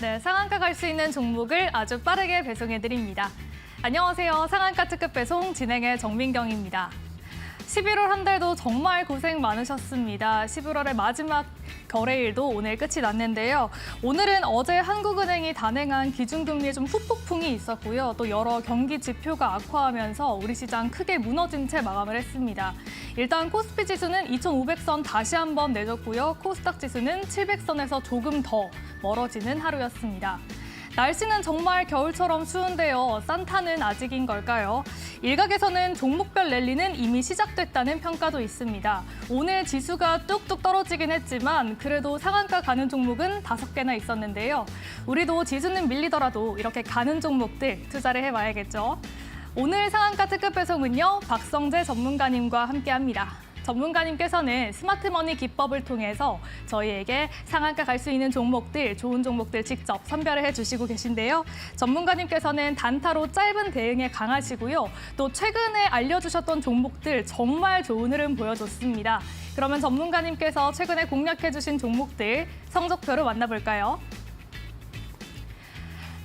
네, 상한가 갈 수 있는 종목을 아주 빠르게 배송해드립니다. 안녕하세요. 상한가 특급 배송 진행의 정민경입니다. 11월 한 달도 정말 고생 많으셨습니다. 11월의 마지막 거래일도 오늘 끝이 났는데요. 오늘은 어제 한국은행이 단행한 기준금리에 좀 후폭풍이 있었고요. 또 여러 경기 지표가 악화하면서 우리 시장 크게 무너진 채 마감을 했습니다. 일단 코스피 지수는 2,500선 다시 한번 내줬고요. 코스닥 지수는 700선에서 조금 더 멀어지는 하루였습니다. 날씨는 정말 겨울처럼 추운데요. 산타는 아직인 걸까요? 일각에서는 종목별 랠리는 이미 시작됐다는 평가도 있습니다. 오늘 지수가 뚝뚝 떨어지긴 했지만 그래도 상한가 가는 종목은 5개나 있었는데요. 우리도 지수는 밀리더라도 이렇게 가는 종목들 투자를 해봐야겠죠. 오늘 상한가 특급 배송은요. 박성재 전문가님과 함께합니다. 전문가님께서는 스마트머니 기법을 통해서 저희에게 상한가 갈 수 있는 종목들, 좋은 종목들 직접 선별을 해주시고 계신데요. 전문가님께서는 단타로 짧은 대응에 강하시고요. 또 최근에 알려주셨던 종목들 정말 좋은 흐름 보여줬습니다. 그러면 전문가님께서 최근에 공략해주신 종목들 성적표를 만나볼까요?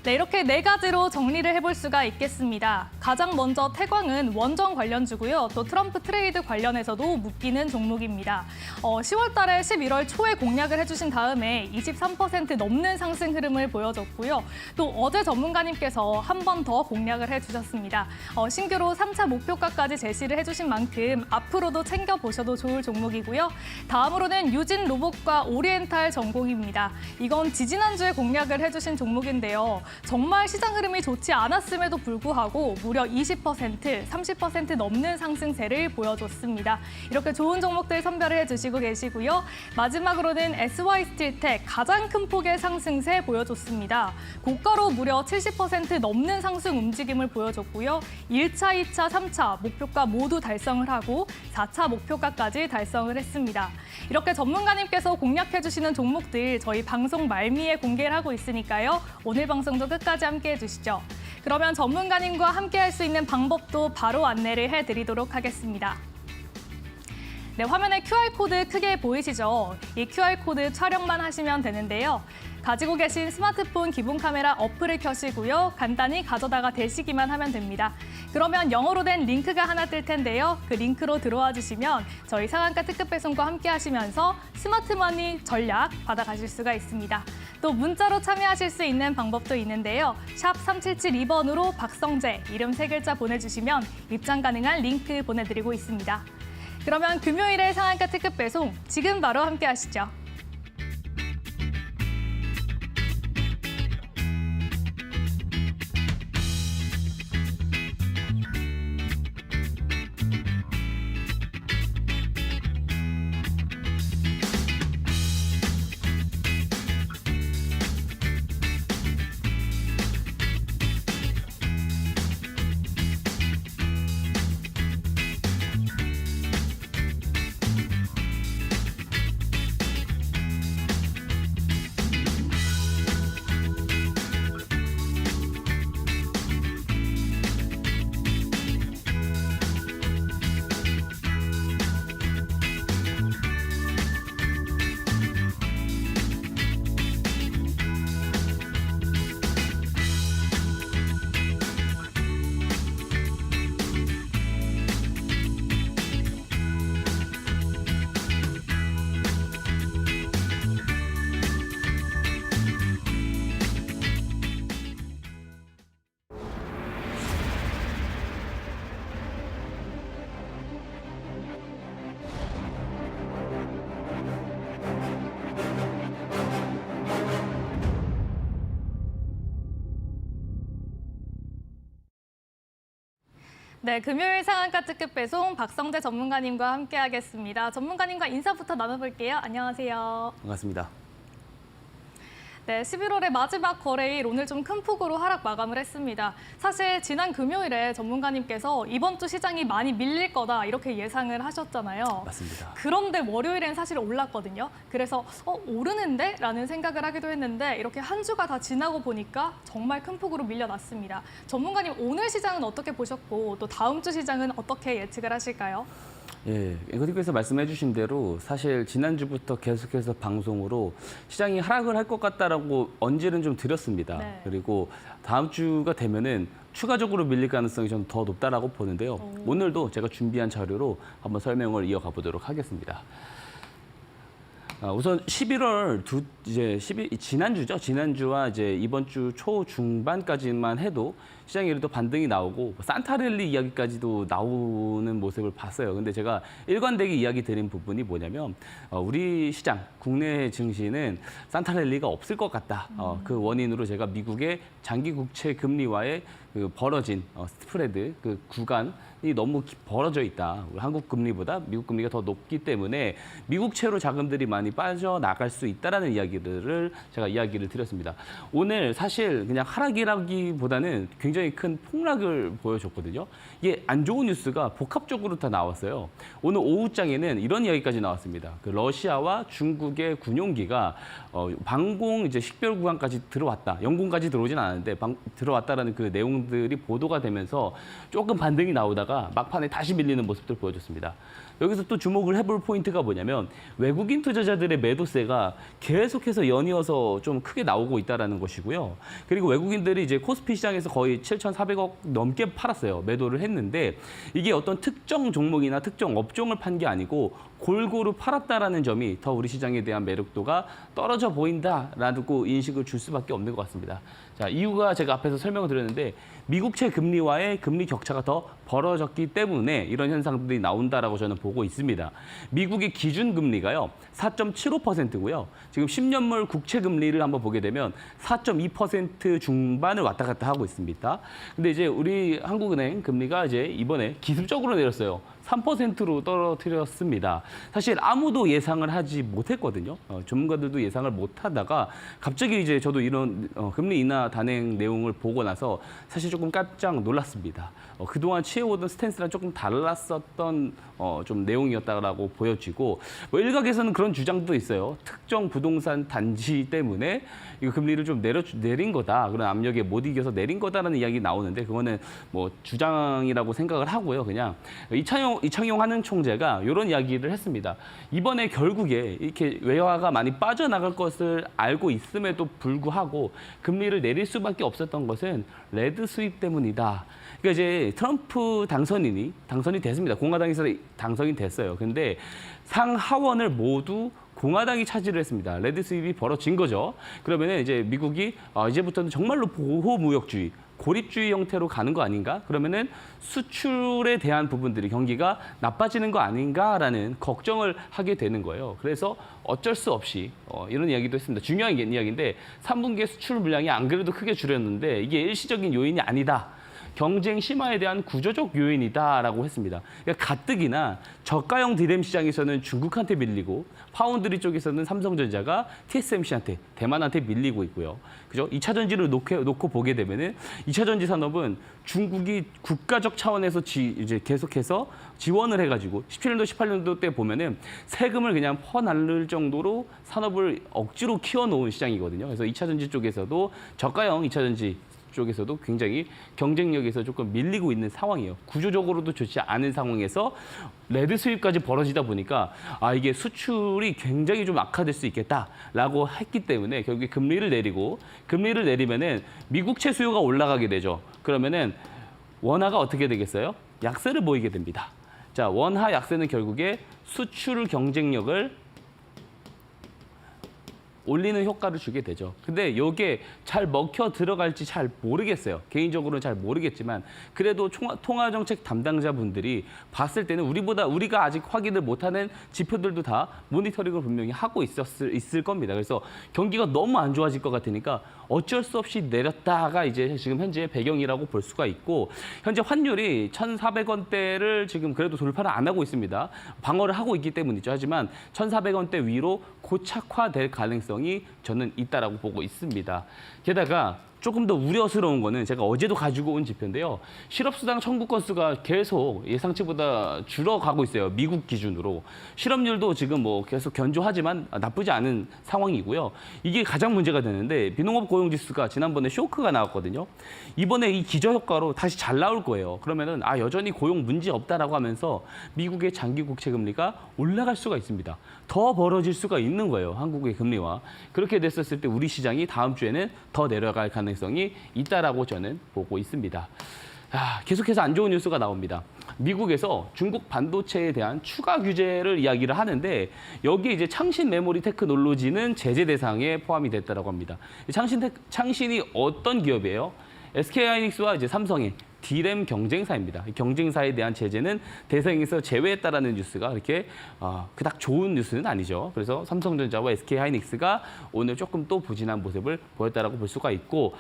네, 이렇게 4가지로 정리를 해볼 수가 있겠습니다. 가장 먼저 태광은 원전 관련주고요. 또 트럼프 트레이드 관련해서도 묶이는 종목입니다. 10월 달에 11월 초에 공략을 해주신 다음에 23% 넘는 상승 흐름을 보여줬고요. 또 어제 전문가님께서 한 번 더 공략을 해주셨습니다. 신규로 3차 목표가까지 제시를 해주신 만큼 앞으로도 챙겨보셔도 좋을 종목이고요. 다음으로는 유진 로봇과 오리엔탈 전공입니다. 이건 지지난주에 공략을 해주신 종목인데요. 정말 시장 흐름이 좋지 않았음에도 불구하고 무려 20%, 30% 넘는 상승세를 보여줬습니다. 이렇게 좋은 종목들 선별을 해주시고 계시고요. 마지막으로는 SY스틸텍 가장 큰 폭의 상승세 보여줬습니다. 고가로 무려 70% 넘는 상승 움직임을 보여줬고요. 1차, 2차, 3차 목표가 모두 달성을 하고 4차 목표가까지 달성을 했습니다. 이렇게 전문가님께서 공략해주시는 종목들 저희 방송 말미에 공개를 하고 있으니까요. 오늘 방송도 끝까지 함께해 주시죠. 그러면 전문가님과 함께할 수 있는 방법도 바로 안내를 해드리도록 하겠습니다. 네, 화면에 QR코드 크게 보이시죠? 이 QR코드 촬영만 하시면 되는데요. 가지고 계신 스마트폰 기본 카메라 어플을 켜시고요. 간단히 가져다가 대시기만 하면 됩니다. 그러면 영어로 된 링크가 하나 뜰 텐데요. 그 링크로 들어와 주시면 저희 상한가 특급 배송과 함께 하시면서 스마트머니 전략 받아가실 수가 있습니다. 또 문자로 참여하실 수 있는 방법도 있는데요. 샵 3772번으로 박성재 이름 3글자 보내주시면 입장 가능한 링크 보내드리고 있습니다. 그러면 금요일의 상한가 특급 배송 지금 바로 함께 하시죠. 네, 금요일 상한가 특급 배송 박성재 전문가님과 함께하겠습니다. 전문가님과 인사부터 나눠볼게요. 안녕하세요. 반갑습니다. 네, 11월의 마지막 거래일 오늘 좀 큰 폭으로 하락 마감을 했습니다. 사실 지난 금요일에 전문가님께서 이번 주 시장이 많이 밀릴 거다 이렇게 예상을 하셨잖아요. 맞습니다. 그런데 월요일엔 사실 올랐거든요. 그래서 오르는데? 라는 생각을 하기도 했는데 이렇게 한 주가 다 지나고 보니까 정말 큰 폭으로 밀려났습니다. 전문가님 오늘 시장은 어떻게 보셨고 또 다음 주 시장은 어떻게 예측을 하실까요? 예, 앵커님께서 말씀해 주신 대로 사실 지난주부터 계속해서 방송으로 시장이 하락을 할 것 같다라고 언지는 좀 드렸습니다. 네. 그리고 다음 주가 되면은 추가적으로 밀릴 가능성이 좀 더 높다라고 보는데요. 오늘도 제가 준비한 자료로 한번 설명을 이어가 보도록 하겠습니다. 우선 11월 지난주죠. 지난주와 이제 이번 주 초중반까지만 해도 시장에 그래도 반등이 나오고 산타랠리 이야기까지도 나오는 모습을 봤어요. 근데 제가 일관되게 이야기 드린 부분이 뭐냐면 우리 시장, 국내 증시는 산타랠리가 없을 것 같다. 그 원인으로 제가 미국의 장기 국채 금리와의 그 벌어진 스프레드 그 구간이 너무 벌어져 있다. 한국 금리보다 미국 금리가 더 높기 때문에 미국채로 자금들이 많이 빠져나갈 수 있다라는 이야기들을 제가 이야기를 드렸습니다. 오늘 사실 그냥 하락이라기보다는 굉장히 큰 폭락을 보여줬거든요. 이게 안 좋은 뉴스가 복합적으로 다 나왔어요. 오늘 오후장에는 이런 이야기까지 나왔습니다. 그 러시아와 중국의 군용기가 방공 이제 식별 구간까지 들어왔다. 영공까지 들어오진 않았는데 들어왔다라는 그 내용들이 보도가 되면서 조금 반등이 나오다가 막판에 다시 밀리는 모습들 보여줬습니다. 여기서 또 주목을 해볼 포인트가 뭐냐면 외국인 투자자들의 매도세가 계속해서 연이어서 좀 크게 나오고 있다는 것이고요. 그리고 외국인들이 이제 코스피 시장에서 거의 7,400억 넘게 팔았어요. 매도를 했는데 이게 어떤 특정 종목이나 특정 업종을 판 게 아니고 골고루 팔았다라는 점이 더 우리 시장에 대한 매력도가 떨어져 보인다라고 인식을 줄 수밖에 없는 것 같습니다. 자, 이유가 제가 앞에서 설명을 드렸는데 미국채 금리와의 금리 격차가 더 벌어졌기 때문에 이런 현상들이 나온다라고 저는 보고 있습니다. 미국의 기준 금리가요 4.75%고요. 지금 10년물 국채 금리를 한번 보게 되면 4.2% 중반을 왔다 갔다 하고 있습니다. 근데 이제 우리 한국은행 금리가 이제 이번에 기습적으로 내렸어요. 3%로 떨어뜨렸습니다. 사실 아무도 예상을 하지 못했거든요. 전문가들도 예상을 못하다가 갑자기 이제 저도 이런 금리 인하 단행 내용을 보고 나서 사실 조금 깜짝 놀랐습니다. 그동안 취해오던 스탠스랑 조금 달랐었던 좀 내용이었다라고 보여지고 뭐 일각에서는 그런 주장도 있어요. 특정 부동산 단지 때문에 이거 금리를 좀 내린 거다. 그런 압력에 못 이겨서 내린 거다라는 이야기 나오는데 그거는 뭐 주장이라고 생각을 하고요. 그냥 이창용 한은 총재가 이런 이야기를 했습니다. 이번에 결국에 이렇게 외화가 많이 빠져나갈 것을 알고 있음에도 불구하고 금리를 내릴 수밖에 없었던 것은 레드 수입 때문이다. 그러니까 이제 트럼프 당선이 됐습니다. 공화당에서 당선이 됐어요. 근데 상하원을 모두 공화당이 차지를 했습니다. 레드 수입이 벌어진 거죠. 그러면 이제 미국이 이제부터는 정말로 보호무역주의, 고립주의 형태로 가는 거 아닌가? 그러면은 수출에 대한 부분들이 경기가 나빠지는 거 아닌가라는 걱정을 하게 되는 거예요. 그래서 어쩔 수 없이 이런 이야기도 했습니다. 중요한 이야기인데 3분기에 수출 물량이 안 그래도 크게 줄였는데 이게 일시적인 요인이 아니다. 경쟁 심화에 대한 구조적 요인이다라고 했습니다. 그러니까 가뜩이나 저가형 디램 시장에서는 중국한테 밀리고 파운드리 쪽에서는 삼성전자가 TSMC한테, 대만한테 밀리고 있고요. 그죠? 2차 전지를 놓고 보게 되면은 2차 전지 산업은 중국이 국가적 차원에서 이제 계속해서 지원을 해가지고 17년도, 18년도 때 보면은 세금을 그냥 퍼날릴 정도로 산업을 억지로 키워놓은 시장이거든요. 그래서 2차 전지 쪽에서도 저가형 2차 전지 쪽에서도 굉장히 경쟁력에서 조금 밀리고 있는 상황이에요. 구조적으로도 좋지 않은 상황에서 레드 수입까지 벌어지다 보니까 이게 수출이 굉장히 좀 악화될 수 있겠다라고 했기 때문에 결국에 금리를 내리면은 미국채 수요가 올라가게 되죠. 그러면은 원화가 어떻게 되겠어요? 약세를 보이게 됩니다. 자, 원화 약세는 결국에 수출 경쟁력을 올리는 효과를 주게 되죠. 근데 이게 잘 먹혀 들어갈지 잘 모르겠어요. 개인적으로는 잘 모르겠지만 그래도 통화정책 담당자분들이 봤을 때는 우리가 아직 확인을 못하는 지표들도 다 모니터링을 분명히 하고 있을 겁니다. 그래서 경기가 너무 안 좋아질 것 같으니까 어쩔 수 없이 내렸다가 이제 지금 현재 배경이라고 볼 수가 있고 현재 환율이 1,400원대를 지금 그래도 돌파를 안 하고 있습니다. 방어를 하고 있기 때문이죠. 하지만 1,400원대 위로 고착화될 가능성이 저는 있다라고 보고 있습니다. 게다가 조금 더 우려스러운 거는 제가 어제도 가지고 온 지표인데요. 실업수당 청구 건수가 계속 예상치보다 줄어가고 있어요. 미국 기준으로. 실업률도 지금 뭐 계속 견조하지만 나쁘지 않은 상황이고요. 이게 가장 문제가 되는데 비농업 고용지수가 지난번에 쇼크가 나왔거든요. 이번에 이 기저효과로 다시 잘 나올 거예요. 그러면은 여전히 고용 문제 없다라고 하면서 미국의 장기 국채 금리가 올라갈 수가 있습니다. 더 벌어질 수가 있는 거예요. 한국의 금리와. 그렇게 됐었을 때 우리 시장이 다음 주에는 더 내려갈 가능성이 있다라고 저는 보고 있습니다. 계속해서 안 좋은 뉴스가 나옵니다. 미국에서 중국 반도체에 대한 추가 규제를 이야기를 하는데 여기에 이제 창신 메모리 테크놀로지는 제재 대상에 포함이 됐다라고 합니다. 창신이 어떤 기업이에요? SK하이닉스와 이제 삼성의 D램 경쟁사입니다. 경쟁사에 대한 제재는 대상에서 제외했다라는 뉴스가 그렇게 그닥 좋은 뉴스는 아니죠. 그래서 삼성전자와 SK하이닉스가 오늘 조금 또 부진한 모습을 보였다라고 볼 수가 있고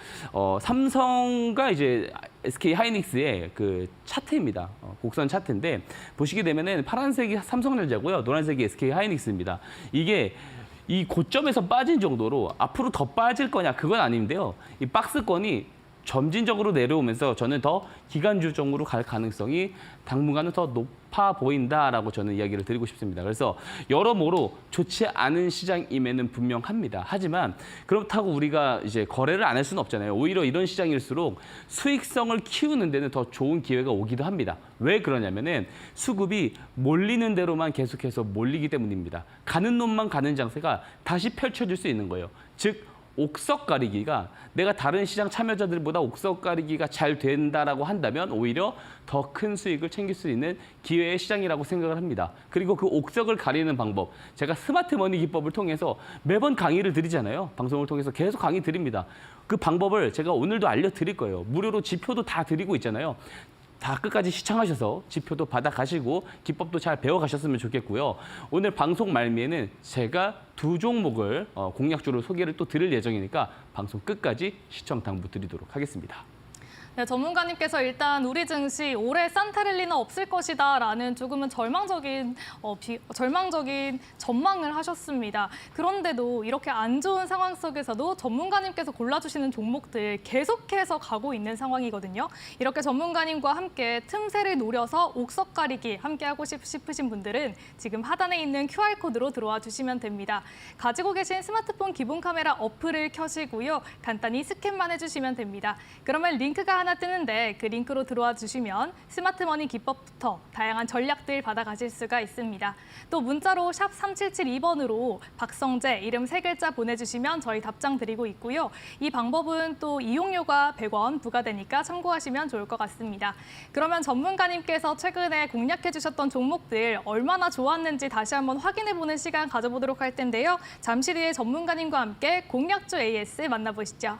삼성과 이제 SK하이닉스의 그 차트입니다. 곡선 차트인데 보시게 되면은 파란색이 삼성전자고요, 노란색이 SK하이닉스입니다. 이게 이 고점에서 빠진 정도로 앞으로 더 빠질 거냐 그건 아닌데요. 이 박스권이 점진적으로 내려오면서 저는 더 기간주 쪽으로 갈 가능성이 당분간은 더 높아 보인다라고 저는 이야기를 드리고 싶습니다. 그래서 여러모로 좋지 않은 시장임에는 분명합니다. 하지만 그렇다고 우리가 이제 거래를 안 할 수는 없잖아요. 오히려 이런 시장일수록 수익성을 키우는 데는 더 좋은 기회가 오기도 합니다. 왜 그러냐면은 수급이 몰리는 대로만 계속해서 몰리기 때문입니다. 가는 놈만 가는 장세가 다시 펼쳐질 수 있는 거예요. 즉 옥석 가리기가 내가 다른 시장 참여자들보다 옥석 가리기가 잘 된다라고 한다면 오히려 더 큰 수익을 챙길 수 있는 기회의 시장이라고 생각을 합니다. 그리고 그 옥석을 가리는 방법, 제가 스마트머니 기법을 통해서 매번 강의를 드리잖아요. 방송을 통해서 계속 강의 드립니다. 그 방법을 제가 오늘도 알려드릴 거예요. 무료로 지표도 다 드리고 있잖아요. 다 끝까지 시청하셔서 지표도 받아가시고 기법도 잘 배워가셨으면 좋겠고요. 오늘 방송 말미에는 제가 두 종목을 공략주로 소개를 또 드릴 예정이니까 방송 끝까지 시청 당부드리도록 하겠습니다. 네, 전문가님께서 일단 우리 증시 올해 산타랠리는 없을 것이다라는 조금은 절망적인 전망을 하셨습니다. 그런데도 이렇게 안 좋은 상황 속에서도 전문가님께서 골라주시는 종목들 계속해서 가고 있는 상황이거든요. 이렇게 전문가님과 함께 틈새를 노려서 옥석 가리기 함께 하고 싶으신 분들은 지금 하단에 있는 QR코드로 들어와 주시면 됩니다. 가지고 계신 스마트폰 기본 카메라 어플을 켜시고요. 간단히 스캔만 해주시면 됩니다. 그러면 링크가 하나 뜨는데 그 링크로 들어와 주시면 스마트머니 기법부터 다양한 전략들 받아가실 수가 있습니다. 또 문자로 샵 3772번으로 박성재 이름 3글자 보내주시면 저희 답장 드리고 있고요. 이 방법은 또 이용료가 100원 부과되니까 참고하시면 좋을 것 같습니다. 그러면 전문가님께서 최근에 공략해 주셨던 종목들 얼마나 좋았는지 다시 한번 확인해보는 시간 가져보도록 할 텐데요. 잠시 뒤에 전문가님과 함께 공략주 AS 만나보시죠.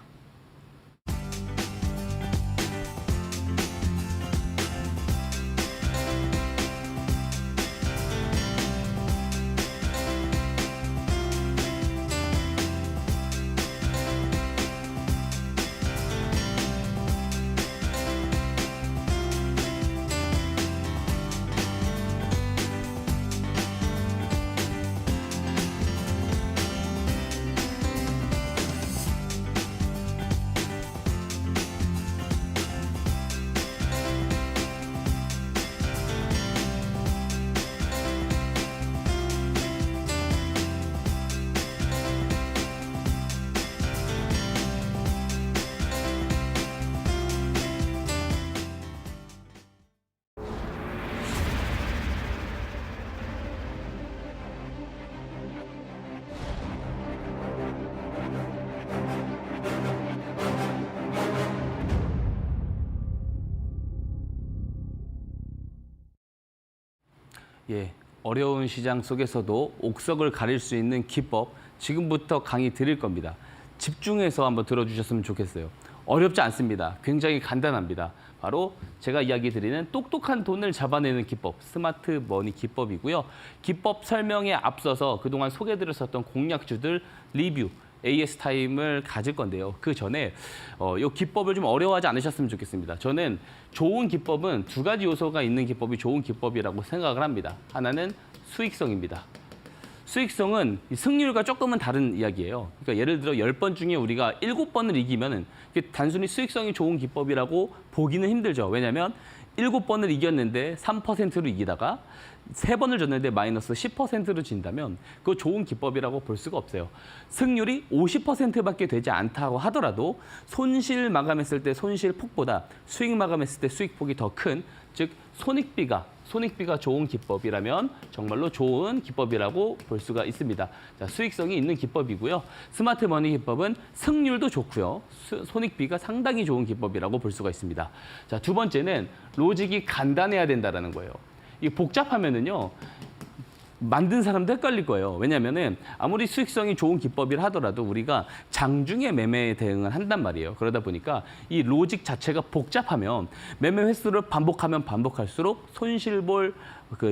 어려운 시장 속에서도 옥석을 가릴 수 있는 기법 지금부터 강의 드릴 겁니다. 집중해서 한번 들어주셨으면 좋겠어요. 어렵지 않습니다. 굉장히 간단합니다. 바로 제가 이야기 드리는 똑똑한 돈을 잡아내는 기법, 스마트 머니 기법이고요. 기법 설명에 앞서서 그동안 소개해드렸었던 공략주들 리뷰, AS 타임을 가질 건데요. 그 전에 이 기법을 좀 어려워하지 않으셨으면 좋겠습니다. 저는 좋은 기법은 두 가지 요소가 있는 기법이 좋은 기법이라고 생각을 합니다. 하나는 수익성입니다. 수익성은 이 승률과 조금은 다른 이야기예요. 그러니까 예를 들어 10번 중에 우리가 7번을 이기면은 이게 단순히 수익성이 좋은 기법이라고 보기는 힘들죠. 왜냐하면 7번을 이겼는데 3%로 이기다가 3번을 졌는데 마이너스 10%로 진다면 그거 좋은 기법이라고 볼 수가 없어요. 승률이 50%밖에 되지 않다고 하더라도 손실 마감했을 때 손실 폭보다 수익 마감했을 때 수익 폭이 더 큰, 즉 손익비가 좋은 기법이라면 정말로 좋은 기법이라고 볼 수가 있습니다. 자, 수익성이 있는 기법이고요. 스마트 머니 기법은 승률도 좋고요. 손익비가 상당히 좋은 기법이라고 볼 수가 있습니다. 자, 두 번째는 로직이 간단해야 된다는 거예요. 이게 복잡하면은요. 만든 사람도 헷갈릴 거예요. 왜냐하면은 아무리 수익성이 좋은 기법이라 하더라도 우리가 장중에 매매에 대응을 한단 말이에요. 그러다 보니까 이 로직 자체가 복잡하면 매매 횟수를 반복하면 반복할수록 손실볼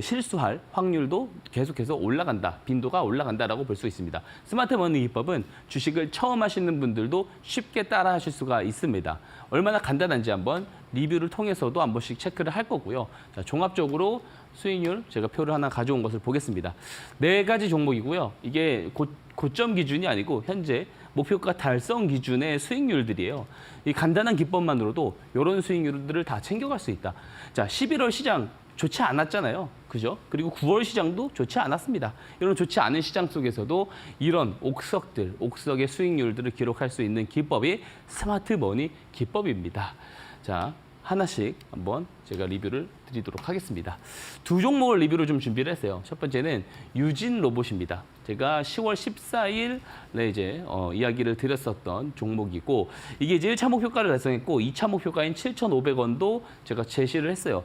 실수할 확률도 계속해서 올라간다. 빈도가 올라간다라고 볼 수 있습니다. 스마트 머니 기법은 주식을 처음 하시는 분들도 쉽게 따라 하실 수가 있습니다. 얼마나 간단한지 한번 리뷰를 통해서도 한 번씩 체크를 할 거고요. 자, 종합적으로 수익률 제가 표를 하나 가져온 것을 보겠습니다. 4가지 종목이고요. 이게 고점 기준이 아니고 현재 목표가 달성 기준의 수익률들이에요. 이 간단한 기법만으로도 이런 수익률들을 다 챙겨갈 수 있다. 자, 11월 시장 좋지 않았잖아요. 그죠? 그리고 9월 시장도 좋지 않았습니다. 이런 좋지 않은 시장 속에서도 이런 옥석의 수익률들을 기록할 수 있는 기법이 스마트 머니 기법입니다. 자, 하나씩 한번 제가 리뷰를 드리도록 하겠습니다. 2종목을 리뷰로 좀 준비를 했어요. 첫 번째는 유진 로봇입니다. 제가 10월 14일에 이제 이야기를 드렸었던 종목이고 이게 이제 1차 목표가를 달성했고 2차 목표가인 7,500원도 제가 제시를 했어요.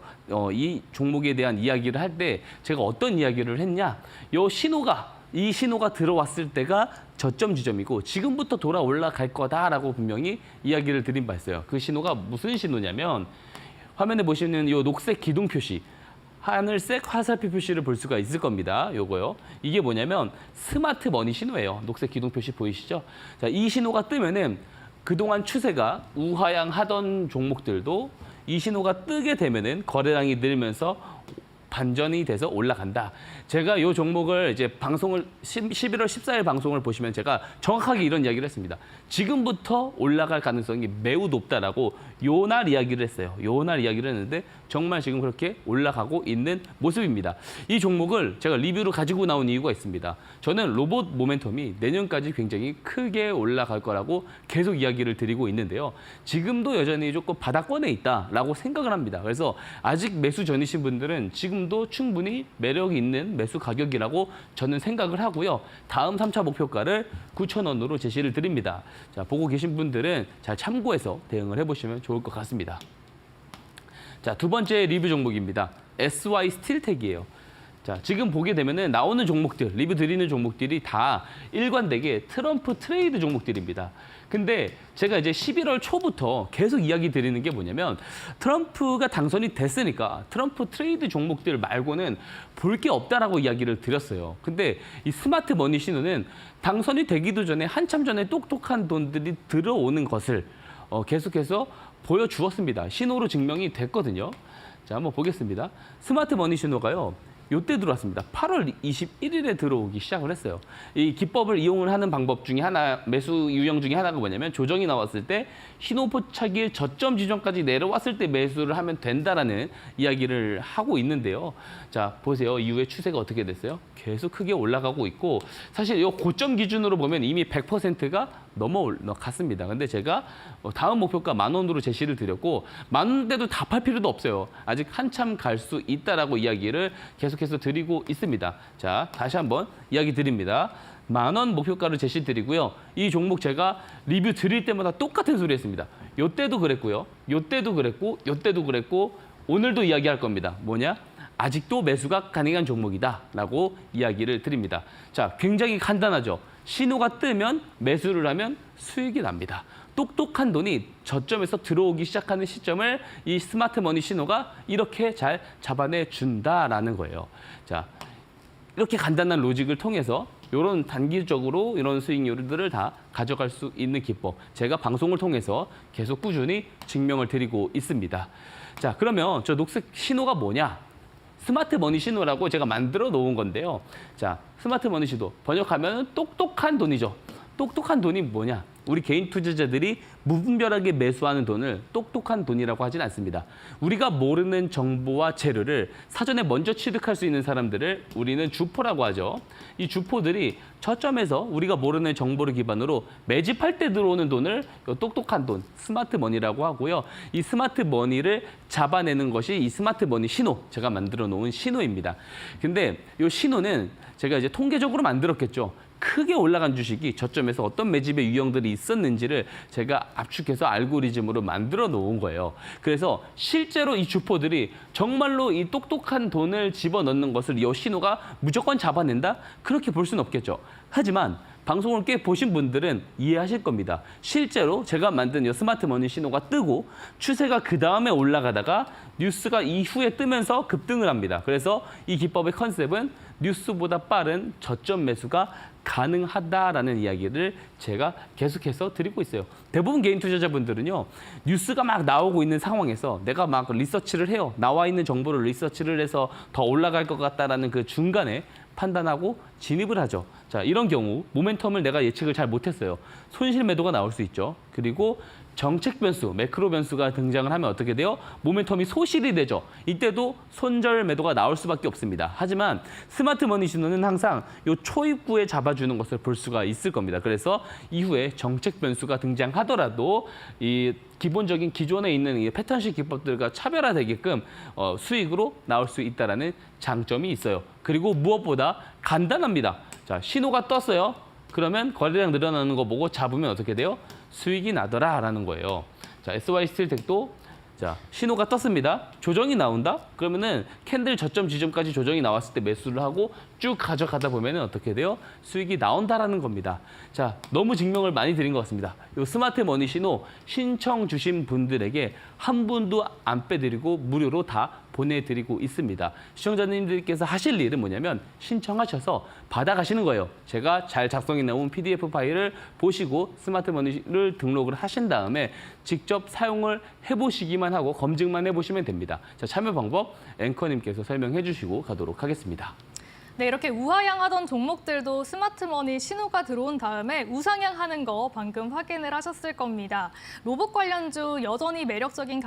이 종목에 대한 이야기를 할 때 제가 어떤 이야기를 했냐? 이 신호가 들어왔을 때가 저점 지점이고 지금부터 돌아 올라갈 거다라고 분명히 이야기를 드린 바 있어요. 그 신호가 무슨 신호냐면 화면에 보시는 이 녹색 기둥 표시, 하늘색 화살표 표시를 볼 수가 있을 겁니다. 요거요. 이게 뭐냐면 스마트 머니 신호예요. 녹색 기둥 표시 보이시죠? 자, 이 신호가 뜨면은 그동안 추세가 우하향하던 종목들도 이 신호가 뜨게 되면은 거래량이 늘면서 반전이 돼서 올라간다. 제가 이 종목을 이제 11월 14일 방송을 보시면 제가 정확하게 이런 이야기를 했습니다. 지금부터 올라갈 가능성이 매우 높다라고 요날 이야기를 했어요. 요날 이야기를 했는데 정말 지금 그렇게 올라가고 있는 모습입니다. 이 종목을 제가 리뷰로 가지고 나온 이유가 있습니다. 저는 로봇 모멘텀이 내년까지 굉장히 크게 올라갈 거라고 계속 이야기를 드리고 있는데요. 지금도 여전히 조금 바닥권에 있다라고 생각을 합니다. 그래서 아직 매수 전이신 분들은 지금도 충분히 매력이 있는 매수 가격이라고 저는 생각을 하고요. 다음 3차 목표가를 9,000원으로 제시를 드립니다. 자, 보고 계신 분들은 잘 참고해서 대응을 해보시면 좋을 것 같습니다. 자, 두 번째 리뷰 종목입니다. SY 스틸텍이에요. 자, 지금 보게 되면은 나오는 종목들, 리뷰 드리는 종목들이 다 일관되게 트럼프 트레이드 종목들입니다. 근데 제가 이제 11월 초부터 계속 이야기 드리는 게 뭐냐면 트럼프가 당선이 됐으니까 트럼프 트레이드 종목들 말고는 볼 게 없다라고 이야기를 드렸어요. 근데 이 스마트 머니 신호는 당선이 되기도 전에 한참 전에 똑똑한 돈들이 들어오는 것을 계속해서 보여주었습니다. 신호로 증명이 됐거든요. 자, 한번 보겠습니다. 스마트 머니 신호가요. 요때 들어왔습니다. 8월 21일에 들어오기 시작을 했어요. 이 기법을 이용을 하는 방법 중에 하나, 매수 유형 중에 하나가 뭐냐면 조정이 나왔을 때 신호 포착일 저점 지점까지 내려왔을 때 매수를 하면 된다라는 이야기를 하고 있는데요. 자, 보세요. 이후에 추세가 어떻게 됐어요? 계속 크게 올라가고 있고 사실 이 고점 기준으로 보면 이미 100%가 넘어갔습니다. 근데 제가 다음 목표가 10,000원으로 제시를 드렸고 10,000원대도 답할 필요도 없어요. 아직 한참 갈 수 있다라고 이야기를 계속해서 드리고 있습니다. 자, 다시 한번 이야기 드립니다. 10,000원 목표가를 제시 드리고요. 이 종목 제가 리뷰 드릴 때마다 똑같은 소리 했습니다. 요때도 그랬고요. 요때도 그랬고, 요때도 그랬고, 오늘도 이야기할 겁니다. 뭐냐? 아직도 매수가 가능한 종목이다라고 이야기를 드립니다. 자, 굉장히 간단하죠. 신호가 뜨면 매수를 하면 수익이 납니다. 똑똑한 돈이 저점에서 들어오기 시작하는 시점을 이 스마트 머니 신호가 이렇게 잘 잡아내 준다라는 거예요. 자, 이렇게 간단한 로직을 통해서 이런 단기적으로 이런 수익률들을 다 가져갈 수 있는 기법. 제가 방송을 통해서 계속 꾸준히 증명을 드리고 있습니다. 자, 그러면 저 녹색 신호가 뭐냐? 스마트 머니 신호라고 제가 만들어 놓은 건데요. 자, 스마트 머니 신호 번역하면 똑똑한 돈이죠. 똑똑한 돈이 뭐냐? 우리 개인 투자자들이 무분별하게 매수하는 돈을 똑똑한 돈이라고 하진 않습니다. 우리가 모르는 정보와 재료를 사전에 먼저 취득할 수 있는 사람들을 우리는 주포라고 하죠. 이 주포들이 저점에서 우리가 모르는 정보를 기반으로 매집할 때 들어오는 돈을 똑똑한 돈, 스마트 머니라고 하고요. 이 스마트 머니를 잡아내는 것이 이 스마트 머니 신호, 제가 만들어 놓은 신호입니다. 근데 이 신호는 제가 이제 통계적으로 만들었겠죠. 크게 올라간 주식이 저점에서 어떤 매집의 유형들이 있었는지를 제가 압축해서 알고리즘으로 만들어 놓은 거예요. 그래서 실제로 이 주포들이 정말로 이 똑똑한 돈을 집어넣는 것을 이 신호가 무조건 잡아낸다? 그렇게 볼 수는 없겠죠. 하지만 방송을 꽤 보신 분들은 이해하실 겁니다. 실제로 제가 만든 이 스마트 머니 신호가 뜨고 추세가 그 다음에 올라가다가 뉴스가 이후에 뜨면서 급등을 합니다. 그래서 이 기법의 컨셉은 뉴스보다 빠른 저점 매수가 가능하다라는 이야기를 제가 계속해서 드리고 있어요. 대부분 개인 투자자분들은요, 뉴스가 막 나오고 있는 상황에서 내가 막 리서치를 해요. 나와 있는 정보를 리서치를 해서 더 올라갈 것 같다라는 그 중간에 판단하고 진입을 하죠. 자, 이런 경우 모멘텀을 내가 예측을 잘 못했어요. 손실 매도가 나올 수 있죠. 그리고 정책 변수, 매크로 변수가 등장을 하면 어떻게 돼요? 모멘텀이 소실이 되죠. 이때도 손절 매도가 나올 수밖에 없습니다. 하지만 스마트 머니 신호는 항상 이 초입구에 잡아주는 것을 볼 수가 있을 겁니다. 그래서 이후에 정책 변수가 등장하더라도 이 기본적인 기존에 있는 이 패턴식 기법들과 차별화되게끔 수익으로 나올 수 있다는 장점이 있어요. 그리고 무엇보다 간단합니다. 자, 신호가 떴어요. 그러면 거래량 늘어나는 거 보고 잡으면 어떻게 돼요? 수익이 나더라라는 거예요. 자, SY 스틸텍도 자, 신호가 떴습니다. 조정이 나온다? 그러면은 캔들 저점 지점까지 조정이 나왔을 때 매수를 하고 쭉 가져가다 보면은 어떻게 돼요? 수익이 나온다라는 겁니다. 자, 너무 증명을 많이 드린 것 같습니다. 이 스마트 머니 신호 신청 주신 분들에게 한 분도 안 빼드리고 무료로 다 보내드리고 있습니다. 시청자님들께서 하실 일은 뭐냐면 신청하셔서 받아가시는 거예요. 제가 잘 작성해 놓은 PDF 파일을 보시고 스마트 머니를 등록을 하신 다음에 직접 사용을 해보시기만 하고 검증만 해보시면 됩니다. 자, 참여 방법 앵커님께서 설명해 주시고 가도록 하겠습니다. 네, 이렇게 우하향하던 종목들도 스마트머니 신호가 들어온 다음에 우상향하는 거 방금 확인을 하셨을 겁니다. 로봇 관련주 여전히 매력적인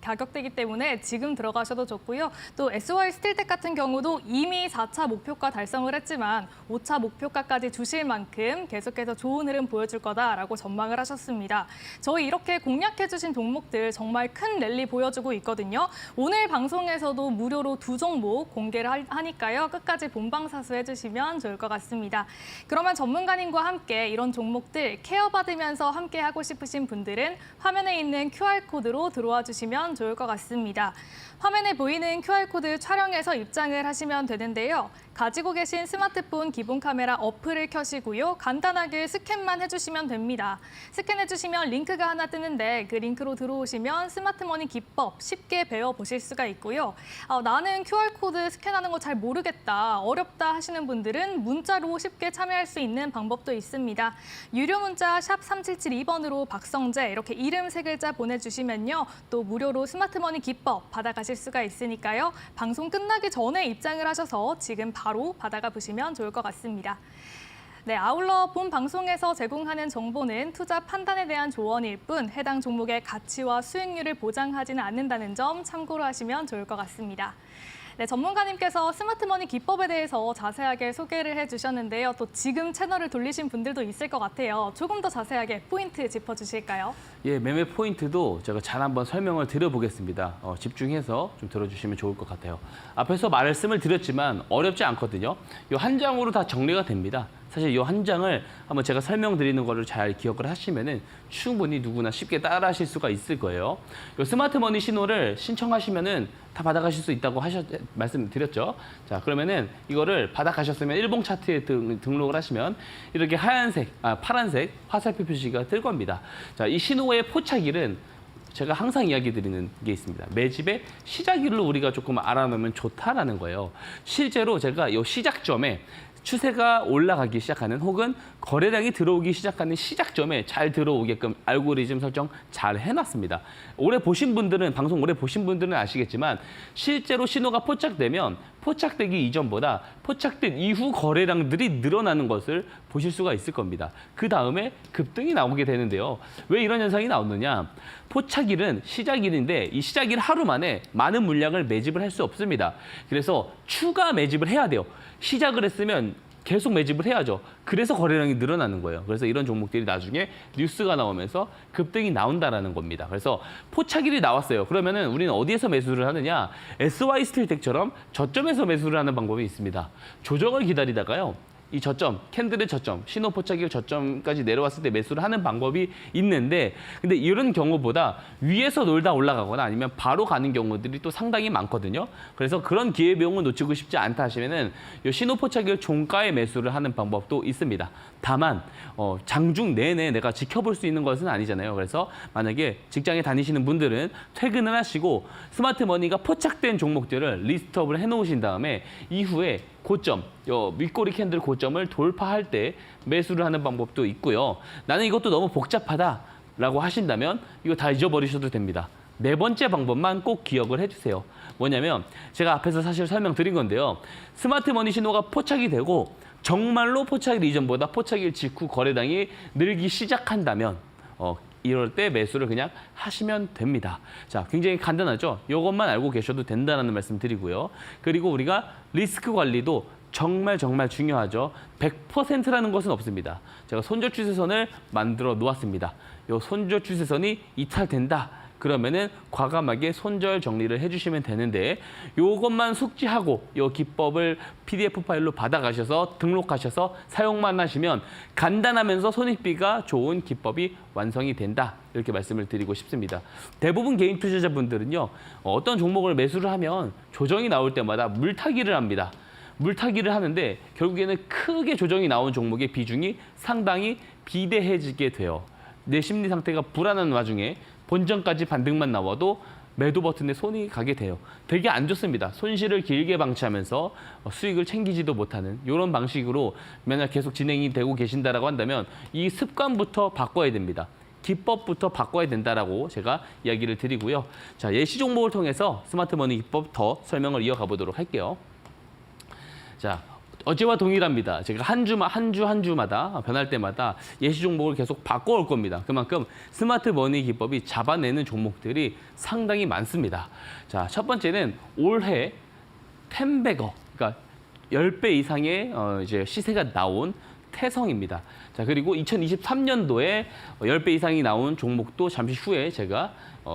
가격대이기 때문에 지금 들어가셔도 좋고요. 또 SY 스틸텍 같은 경우도 이미 4차 목표가 달성을 했지만 5차 목표가까지 주실 만큼 계속해서 좋은 흐름 보여줄 거다라고 전망을 하셨습니다. 저희 이렇게 공략해 주신 종목들 정말 큰 랠리 보여주고 있거든요. 오늘 방송에서도 무료로 2종목 공개를 하니까요. 끝까지 본방사수 해주시면 좋을 것 같습니다. 그러면 전문가님과 함께 이런 종목들 케어받으면서 함께 하고 싶으신 분들은 화면에 있는 QR코드로 들어와 주시면 좋을 것 같습니다. 화면에 보이는 QR코드 촬영해서 입장을 하시면 되는데요. 가지고 계신 스마트폰 기본 카메라 어플을 켜시고요. 간단하게 스캔만 해주시면 됩니다. 스캔해주시면 링크가 하나 뜨는데 그 링크로 들어오시면 스마트머니 기법 쉽게 배워보실 수가 있고요. 나는 QR코드 스캔하는 거 잘 모르겠다, 어렵다 하시는 분들은 문자로 쉽게 참여할 수 있는 방법도 있습니다. 유료 문자 샵 3772번으로 박성재 이렇게 이름 3글자 보내주시면요. 또 무료로 스마트머니 기법 받아가실 수가 있으니까요. 방송 끝나기 전에 입장을 하셔서 지금 바로 받아가 보시면 좋을 것 같습니다. 네, 아울러 본 방송에서 제공하는 정보는 투자 판단에 대한 조언일 뿐 해당 종목의 가치와 수익률을 보장하지는 않는다는 점 참고로 하시면 좋을 것 같습니다. 네, 전문가님께서 스마트머니 기법에 대해서 자세하게 소개를 해주셨는데요. 또 지금 채널을 돌리신 분들도 있을 것 같아요. 조금 더 자세하게 포인트 짚어주실까요? 예, 매매 포인트도 제가 잘 한번 설명을 드려보겠습니다. 집중해서 좀 들어주시면 좋을 것 같아요. 앞에서 말씀을 드렸지만 어렵지 않거든요. 이 한 장으로 다 정리가 됩니다. 사실 이 한 장을 한번 제가 설명드리는 거를 잘 기억을 하시면은 충분히 누구나 쉽게 따라하실 수가 있을 거예요. 이 스마트머니 신호를 신청하시면은 다 받아가실 수 있다고 말씀드렸죠. 자, 그러면은 이거를 받아가셨으면 일봉 차트에 등록을 하시면 이렇게 파란색 화살표 표시가 뜰 겁니다. 자, 이 신호의 포착일은 제가 항상 이야기 드리는 게 있습니다. 매집의 시작일로 우리가 조금 알아놓으면 좋다라는 거예요. 실제로 제가 이 시작점에 추세가 올라가기 시작하는 혹은 거래량이 들어오기 시작하는 시작점에 잘 들어오게끔 알고리즘 설정 잘 해놨습니다. 방송 오래 보신 분들은 아시겠지만 실제로 신호가 포착되면 포착되기 이전보다 포착된 이후 거래량들이 늘어나는 것을 보실 수가 있을 겁니다. 그 다음에 급등이 나오게 되는데요. 왜 이런 현상이 나오느냐? 포착일은 시작일인데 이 시작일 하루 만에 많은 물량을 매집을 할 수 없습니다. 그래서 추가 매집을 해야 돼요. 시작을 했으면 계속 매집을 해야죠. 그래서 거래량이 늘어나는 거예요. 그래서 이런 종목들이 나중에 뉴스가 나오면서 급등이 나온다라는 겁니다. 그래서 포착일이 나왔어요. 그러면은 우리는 어디에서 매수를 하느냐? SY 스틸텍처럼 저점에서 매수를 하는 방법이 있습니다. 조정을 기다리다가요. 이 저점, 캔들의 저점, 신호 포착일 저점까지 내려왔을 때 매수를 하는 방법이 있는데 근데 이런 경우보다 위에서 놀다 올라가거나 아니면 바로 가는 경우들이 또 상당히 많거든요. 그래서 그런 기회비용을 놓치고 싶지 않다 하시면은 이 신호 포착일 종가에 매수를 하는 방법도 있습니다. 다만 장중 내내 내가 지켜볼 수 있는 것은 아니잖아요. 그래서 만약에 직장에 다니시는 분들은 퇴근을 하시고 스마트머니가 포착된 종목들을 리스트업을 해놓으신 다음에 이후에 고점, 윗꼬리 캔들 고점을 돌파할 때 매수를 하는 방법도 있고요. 나는 이것도 너무 복잡하다라고 하신다면 이거 다 잊어버리셔도 됩니다. 네 번째 방법만 꼭 기억을 해주세요. 뭐냐면 제가 앞에서 사실 설명드린 건데요. 스마트머니 신호가 포착이 되고 정말로 포착일 이전보다 포착일 직후 거래량이 늘기 시작한다면 이럴 때 매수를 그냥 하시면 됩니다. 자, 굉장히 간단하죠? 이것만 알고 계셔도 된다는 말씀 드리고요. 그리고 우리가 리스크 관리도 정말 중요하죠. 100%라는 것은 없습니다. 제가 손절 추세선을 만들어 놓았습니다. 이 손절 추세선이 이탈된다. 그러면은 과감하게 손절 정리를 해주시면 되는데 이것만 숙지하고 이 기법을 PDF 파일로 받아가셔서 등록하셔서 사용만 하시면 간단하면서 손익비가 좋은 기법이 완성이 된다. 이렇게 말씀을 드리고 싶습니다. 대부분 개인 투자자분들은요. 어떤 종목을 매수를 하면 조정이 나올 때마다 물타기를 합니다. 물타기를 하는데 결국에는 크게 조정이 나온 종목의 비중이 상당히 비대해지게 돼요. 내 심리 상태가 불안한 와중에 본전까지 반등만 나와도 매도 버튼에 손이 가게 돼요. 되게 안 좋습니다. 손실을 길게 방치하면서 수익을 챙기지도 못하는 이런 방식으로 만약 계속 진행이 되고 계신다라고 한다면 이 습관부터 바꿔야 됩니다. 기법부터 바꿔야 된다라고 제가 이야기를 드리고요. 자, 예시 종목을 통해서 스마트머니 기법 더 설명을 이어가 보도록 할게요. 자, 어제와 동일합니다. 제가 한 주마다 변할 때마다 예시 종목을 계속 바꿔올 겁니다. 그만큼 스마트머니 기법이 잡아내는 종목들이 상당히 많습니다. 자, 첫 번째는 올해 10배거, 그러니까 10배 이상의 이제 시세가 나온 태성입니다. 자, 그리고 2023년도에 10배 이상이 나온 종목도 잠시 후에 제가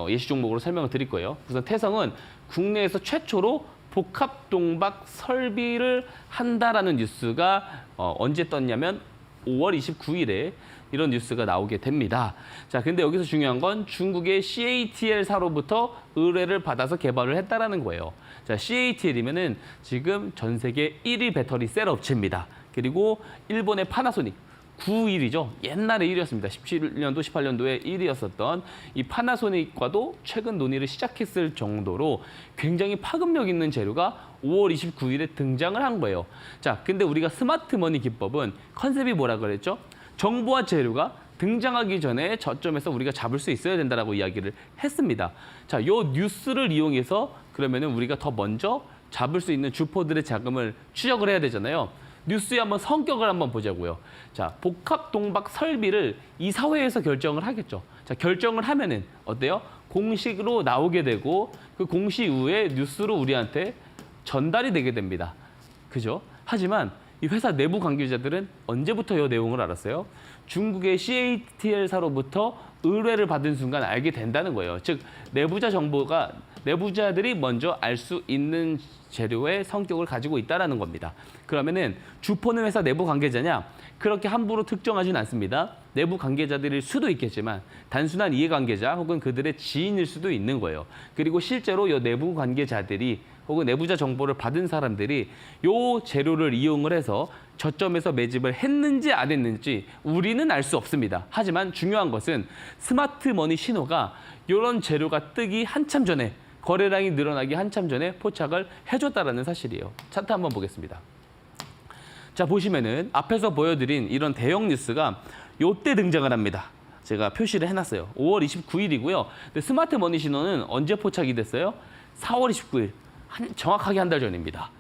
예시 종목으로 설명을 드릴 거예요. 우선 태성은 국내에서 최초로 복합동박 설비를 한다라는 뉴스가 언제 떴냐면 5월 29일에 이런 뉴스가 나오게 됩니다. 자, 근데 여기서 중요한 건 중국의 CATL사로부터 의뢰를 받아서 개발을 했다라는 거예요. 자, CATL이면은 지금 전 세계 1위 배터리 셀 업체입니다. 그리고 일본의 파나소닉 9일이죠. 옛날에 1위였습니다. 17년도, 18년도에 1위였었던 이 파나소닉과도 최근 논의를 시작했을 정도로 굉장히 파급력 있는 재료가 5월 29일에 등장을 한 거예요. 자, 근데 우리가 스마트머니 기법은 컨셉이 뭐라 그랬죠? 정보와 재료가 등장하기 전에 저점에서 우리가 잡을 수 있어야 된다라고 이야기를 했습니다. 자, 요 뉴스를 이용해서 그러면은 우리가 더 먼저 잡을 수 있는 주포들의 자금을 추적을 해야 되잖아요. 뉴스의 한번 성격을 한번 보자고요. 자, 복합동박 설비를 이사회에서 결정을 하겠죠. 자, 결정을 하면은 어때요? 공식으로 나오게 되고 그 공식 이후에 뉴스로 우리한테 전달이 되게 됩니다. 그죠? 하지만 이 회사 내부 관계자들은 언제부터 이 내용을 알았어요? 중국의 CATL사로부터 의뢰를 받은 순간 알게 된다는 거예요. 즉, 내부자들이 먼저 알 수 있는 재료의 성격을 가지고 있다는 겁니다. 그러면은 주포는 회사 내부 관계자냐? 그렇게 함부로 특정하진 않습니다. 내부 관계자들일 수도 있겠지만 단순한 이해관계자 혹은 그들의 지인일 수도 있는 거예요. 그리고 실제로 이 내부 관계자들이 혹은 내부자 정보를 받은 사람들이 이 재료를 이용을 해서 저점에서 매집을 했는지 안 했는지 우리는 알 수 없습니다. 하지만 중요한 것은 스마트머니 신호가 이런 재료가 뜨기 한참 전에 거래량이 늘어나기 한참 전에 포착을 해줬다라는 사실이에요. 차트 한번 보겠습니다. 자, 보시면은 앞에서 보여드린 이런 대형 뉴스가 요때 등장을 합니다. 제가 표시를 해놨어요. 5월 29일이고요. 근데 스마트 머니 신호는 언제 포착이 됐어요? 4월 29일. 정확하게 한 달 전입니다.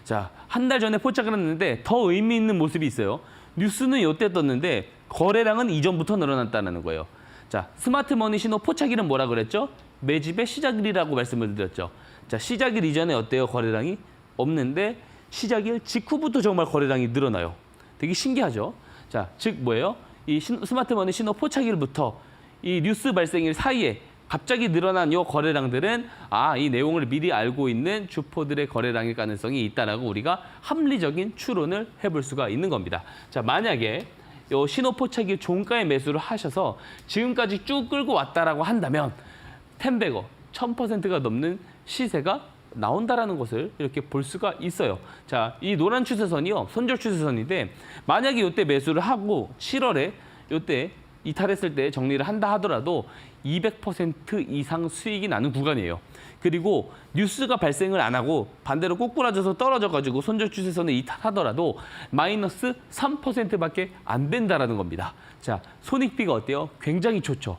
자, 한 달 전에 포착을 했는데 더 의미 있는 모습이 있어요. 뉴스는 요때 떴는데 거래량은 이전부터 늘어났다는 거예요. 자, 스마트 머니 신호 포착일은 뭐라 그랬죠? 매집의 시작일이라고 말씀을 드렸죠. 자, 시작일 이전에 어때요? 거래량이 없는데 시작일 직후부터 정말 거래량이 늘어나요. 되게 신기하죠? 자, 즉 뭐예요? 이 스마트머니 신호 포착일부터 이 뉴스 발생일 사이에 갑자기 늘어난 요 거래량들은 이 내용을 미리 알고 있는 주포들의 거래량일 가능성이 있다라고 우리가 합리적인 추론을 해볼 수가 있는 겁니다. 자, 만약에 요 신호 포착일 종가에 매수를 하셔서 지금까지 쭉 끌고 왔다라고 한다면 텐베거 1000%가 넘는 시세가 나온다라는 것을 이렇게 볼 수가 있어요. 자, 이 노란 추세선이요, 손절 추세선인데 만약에 이때 매수를 하고 7월에 이때 이탈했을 때 정리를 한다 하더라도 200% 이상 수익이 나는 구간이에요. 그리고 뉴스가 발생을 안 하고 반대로 꼬꾸라져서 떨어져가지고 손절 추세선을 이탈하더라도 마이너스 3%밖에 안 된다라는 겁니다. 자, 손익비가 어때요? 굉장히 좋죠.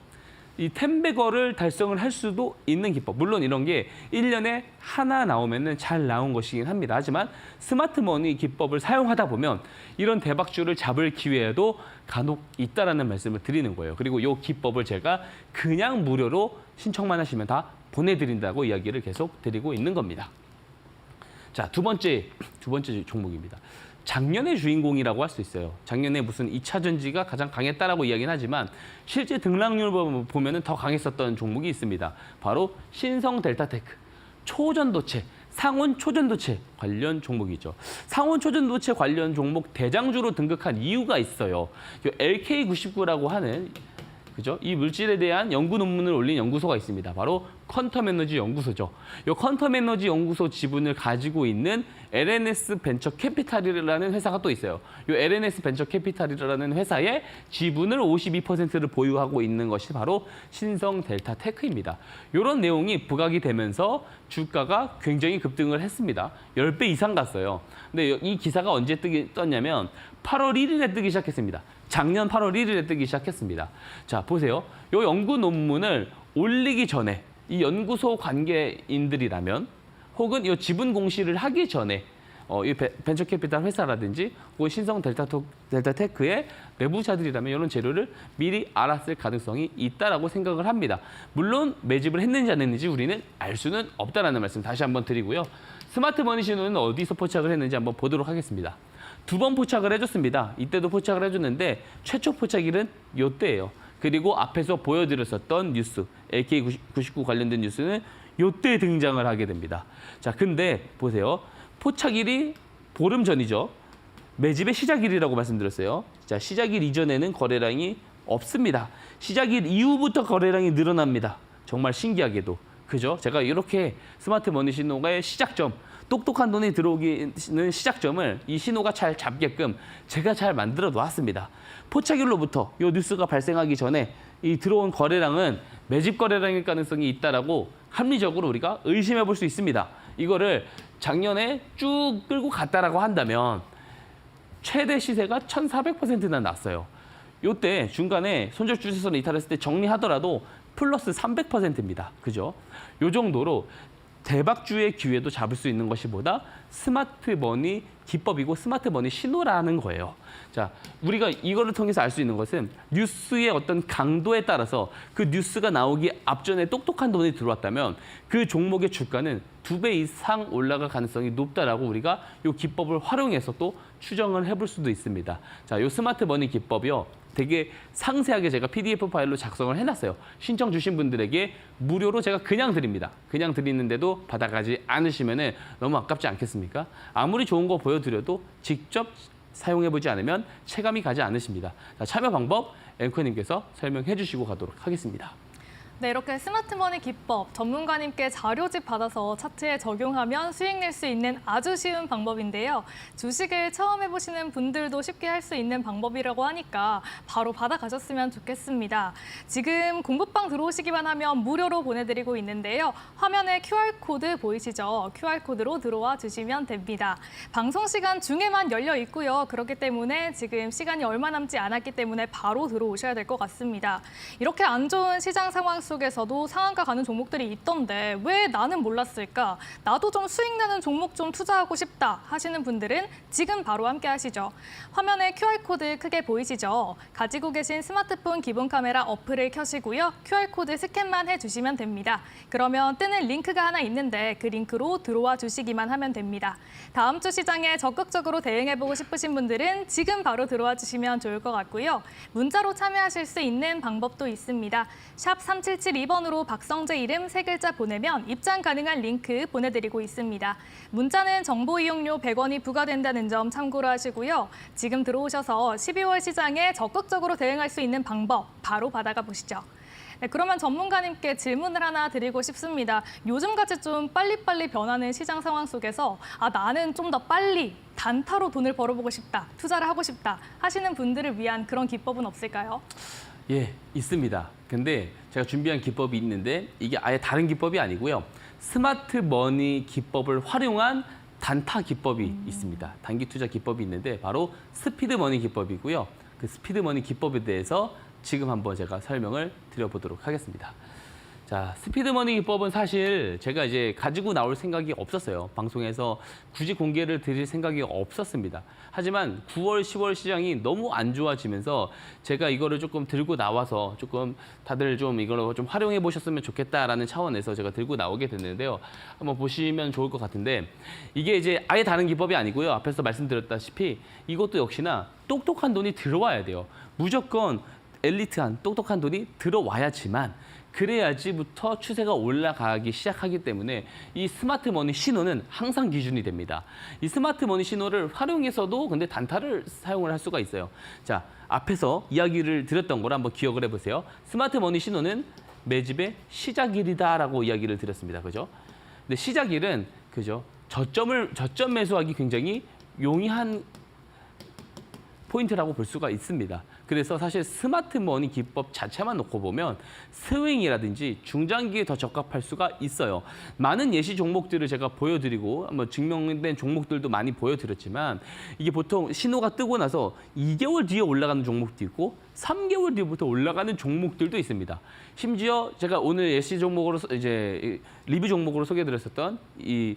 이 텐베거를 달성을 할 수도 있는 기법. 물론 이런 게 1년에 하나 나오면은 잘 나온 것이긴 합니다. 하지만 스마트머니 기법을 사용하다 보면 이런 대박주를 잡을 기회도 간혹 있다라는 말씀을 드리는 거예요. 그리고 이 기법을 제가 그냥 무료로 신청만 하시면 다 보내드린다고 이야기를 계속 드리고 있는 겁니다. 자, 두 번째 종목입니다. 작년의 주인공이라고 할 수 있어요. 작년에 무슨 2차 전지가 가장 강했다라고 이야기는 하지만 실제 등락률 보면은 더 강했었던 종목이 있습니다. 바로 신성 델타테크, 초전도체, 상온 초전도체 관련 종목이죠. 상온 초전도체 관련 종목 대장주로 등극한 이유가 있어요. LK99라고 하는 그죠? 이 물질에 대한 연구 논문을 올린 연구소가 있습니다. 바로 퀀텀 에너지 연구소죠. 이 퀀텀 에너지 연구소 지분을 가지고 있는 LNS 벤처 캐피탈이라는 회사가 또 있어요. 이 LNS 벤처 캐피탈이라는 회사의 지분을 52%를 보유하고 있는 것이 바로 신성 델타 테크입니다. 이런 내용이 부각이 되면서 주가가 굉장히 급등을 했습니다. 10배 이상 갔어요. 근데 이 기사가 언제 떴냐면 8월 1일에 뜨기 시작했습니다. 작년 8월 1일에 뜨기 시작했습니다. 자, 보세요. 이 연구 논문을 올리기 전에 이 연구소 관계인들이라면 혹은 이 지분 공시를 하기 전에 이 벤처 캐피탈 회사라든지 혹은 신성 델타테크의 내부자들이라면 이런 재료를 미리 알았을 가능성이 있다라고 생각을 합니다. 물론 매집을 했는지 안 했는지 우리는 알 수는 없다라는 말씀 다시 한번 드리고요. 스마트 머니 신호는 어디서 포착을 했는지 한번 보도록 하겠습니다. 2번 포착을 해줬습니다. 이때도 포착을 해줬는데 최초 포착일은 이때예요. 그리고 앞에서 보여드렸었던 뉴스, LK99 관련된 뉴스는 이때 등장을 하게 됩니다. 자, 근데 보세요. 포착일이 보름 전이죠. 매집의 시작일이라고 말씀드렸어요. 자, 시작일 이전에는 거래량이 없습니다. 시작일 이후부터 거래량이 늘어납니다. 정말 신기하게도. 그죠? 제가 이렇게 스마트 머니 신호가의 시작점, 똑똑한 돈이 들어오기는 시작점을 이 신호가 잘 잡게끔 제가 잘 만들어 놓았습니다. 포착일로부터 이 뉴스가 발생하기 전에 이 들어온 거래량은 매집 거래량일 가능성이 있다라고 합리적으로 우리가 의심해 볼 수 있습니다. 이거를 작년에 쭉 끌고 갔다라고 한다면 최대 시세가 1,400%나 났어요. 이때 중간에 손절 추세선을 이탈했을 때 정리하더라도 플러스 300%입니다. 그죠? 요 정도로 대박주의 기회도 잡을 수 있는 것이 뭐다? 스마트 머니 기법이고 스마트 머니 신호라는 거예요. 자, 우리가 이거를 통해서 알 수 있는 것은 뉴스의 어떤 강도에 따라서 그 뉴스가 나오기 앞전에 똑똑한 돈이 들어왔다면 그 종목의 주가는 2배 이상 올라갈 가능성이 높다라고 우리가 이 기법을 활용해서 또 추정을 해볼 수도 있습니다. 자, 이 스마트 머니 기법이요. 되게 상세하게 제가 PDF 파일로 작성을 해놨어요. 신청 주신 분들에게 무료로 제가 그냥 드립니다. 그냥 드리는데도 받아가지 않으시면 너무 아깝지 않겠습니까? 아무리 좋은 거 보여드려도 직접 사용해보지 않으면 체감이 가지 않으십니다. 자, 참여 방법 앵커님께서 설명해 주시고 가도록 하겠습니다. 네, 이렇게 스마트머니 기법 전문가님께 자료집 받아서 차트에 적용하면 수익 낼 수 있는 아주 쉬운 방법인데요. 주식을 처음 해보시는 분들도 쉽게 할 수 있는 방법이라고 하니까 바로 받아가셨으면 좋겠습니다. 지금 공부방 들어오시기만 하면 무료로 보내드리고 있는데요. 화면에 QR코드 보이시죠? QR코드로 들어와 주시면 됩니다. 방송 시간 중에만 열려 있고요. 그렇기 때문에 지금 시간이 얼마 남지 않았기 때문에 바로 들어오셔야 될 것 같습니다. 이렇게 안 좋은 시장 상황 속에서도 상한가 가는 종목들이 있던데 왜 나는 몰랐을까? 나도 좀 수익 나는 종목 좀 투자하고 싶다 하시는 분들은 지금 바로 함께 하시죠. 화면에 QR코드 크게 보이시죠? 가지고 계신 스마트폰 기본 카메라 어플을 켜시고요. QR코드 스캔만 해주시면 됩니다. 그러면 뜨는 링크가 하나 있는데 그 링크로 들어와 주시기만 하면 됩니다. 다음 주 시장에 적극적으로 대응해보고 싶으신 분들은 지금 바로 들어와 주시면 좋을 것 같고요. 문자로 참여하실 수 있는 방법도 있습니다. 샵 3772번으로 박성재 이름 3글자 보내면 입장 가능한 링크 보내드리고 있습니다. 문자는 정보 이용료 100원이 부과된다는 점 참고로 하시고요. 지금 들어오셔서 12월 시장에 적극적으로 대응할 수 있는 방법 바로 받아가 보시죠. 네, 그러면 전문가님께 질문을 하나 드리고 싶습니다. 요즘같이 좀 빨리빨리 변하는 시장 상황 속에서 나는 좀 더 빨리 단타로 돈을 벌어보고 싶다, 투자를 하고 싶다 하시는 분들을 위한 그런 기법은 없을까요? 예, 있습니다. 근데 제가 준비한 기법이 있는데 이게 아예 다른 기법이 아니고요. 스마트 머니 기법을 활용한 단타 기법이 있습니다. 단기 투자 기법이 있는데 바로 스피드 머니 기법이고요. 그 스피드 머니 기법에 대해서 지금 한번 제가 설명을 드려보도록 하겠습니다. 자, 스피드머니 기법은 사실 제가 이제 가지고 나올 생각이 없었어요. 방송에서 굳이 공개를 드릴 생각이 없었습니다. 하지만 9월, 10월 시장이 너무 안 좋아지면서 제가 이거를 조금 들고 나와서 조금 다들 좀 이걸 좀 활용해 보셨으면 좋겠다라는 차원에서 제가 들고 나오게 됐는데요. 한번 보시면 좋을 것 같은데 이게 이제 아예 다른 기법이 아니고요. 앞에서 말씀드렸다시피 이것도 역시나 똑똑한 돈이 들어와야 돼요. 무조건 엘리트한 똑똑한 돈이 들어와야지만 그래야지부터 추세가 올라가기 시작하기 때문에 이 스마트 머니 신호는 항상 기준이 됩니다. 이 스마트 머니 신호를 활용해서도 근데 단타를 사용을 할 수가 있어요. 자, 앞에서 이야기를 드렸던 걸 한번 기억을 해보세요. 스마트 머니 신호는 매집의 시작일이다라고 이야기를 드렸습니다. 그죠? 근데 시작일은 그죠? 저점 매수하기 굉장히 용이한 포인트라고 볼 수가 있습니다. 그래서 사실 스마트 머니 기법 자체만 놓고 보면 스윙이라든지 중장기에 더 적합할 수가 있어요. 많은 예시 종목들을 제가 보여드리고 한번 증명된 종목들도 많이 보여드렸지만 이게 보통 신호가 뜨고 나서 2개월 뒤에 올라가는 종목도 있고 3개월 뒤부터 올라가는 종목들도 있습니다. 심지어 제가 오늘 예시 종목으로 이제 리뷰 종목으로 소개해드렸었던 이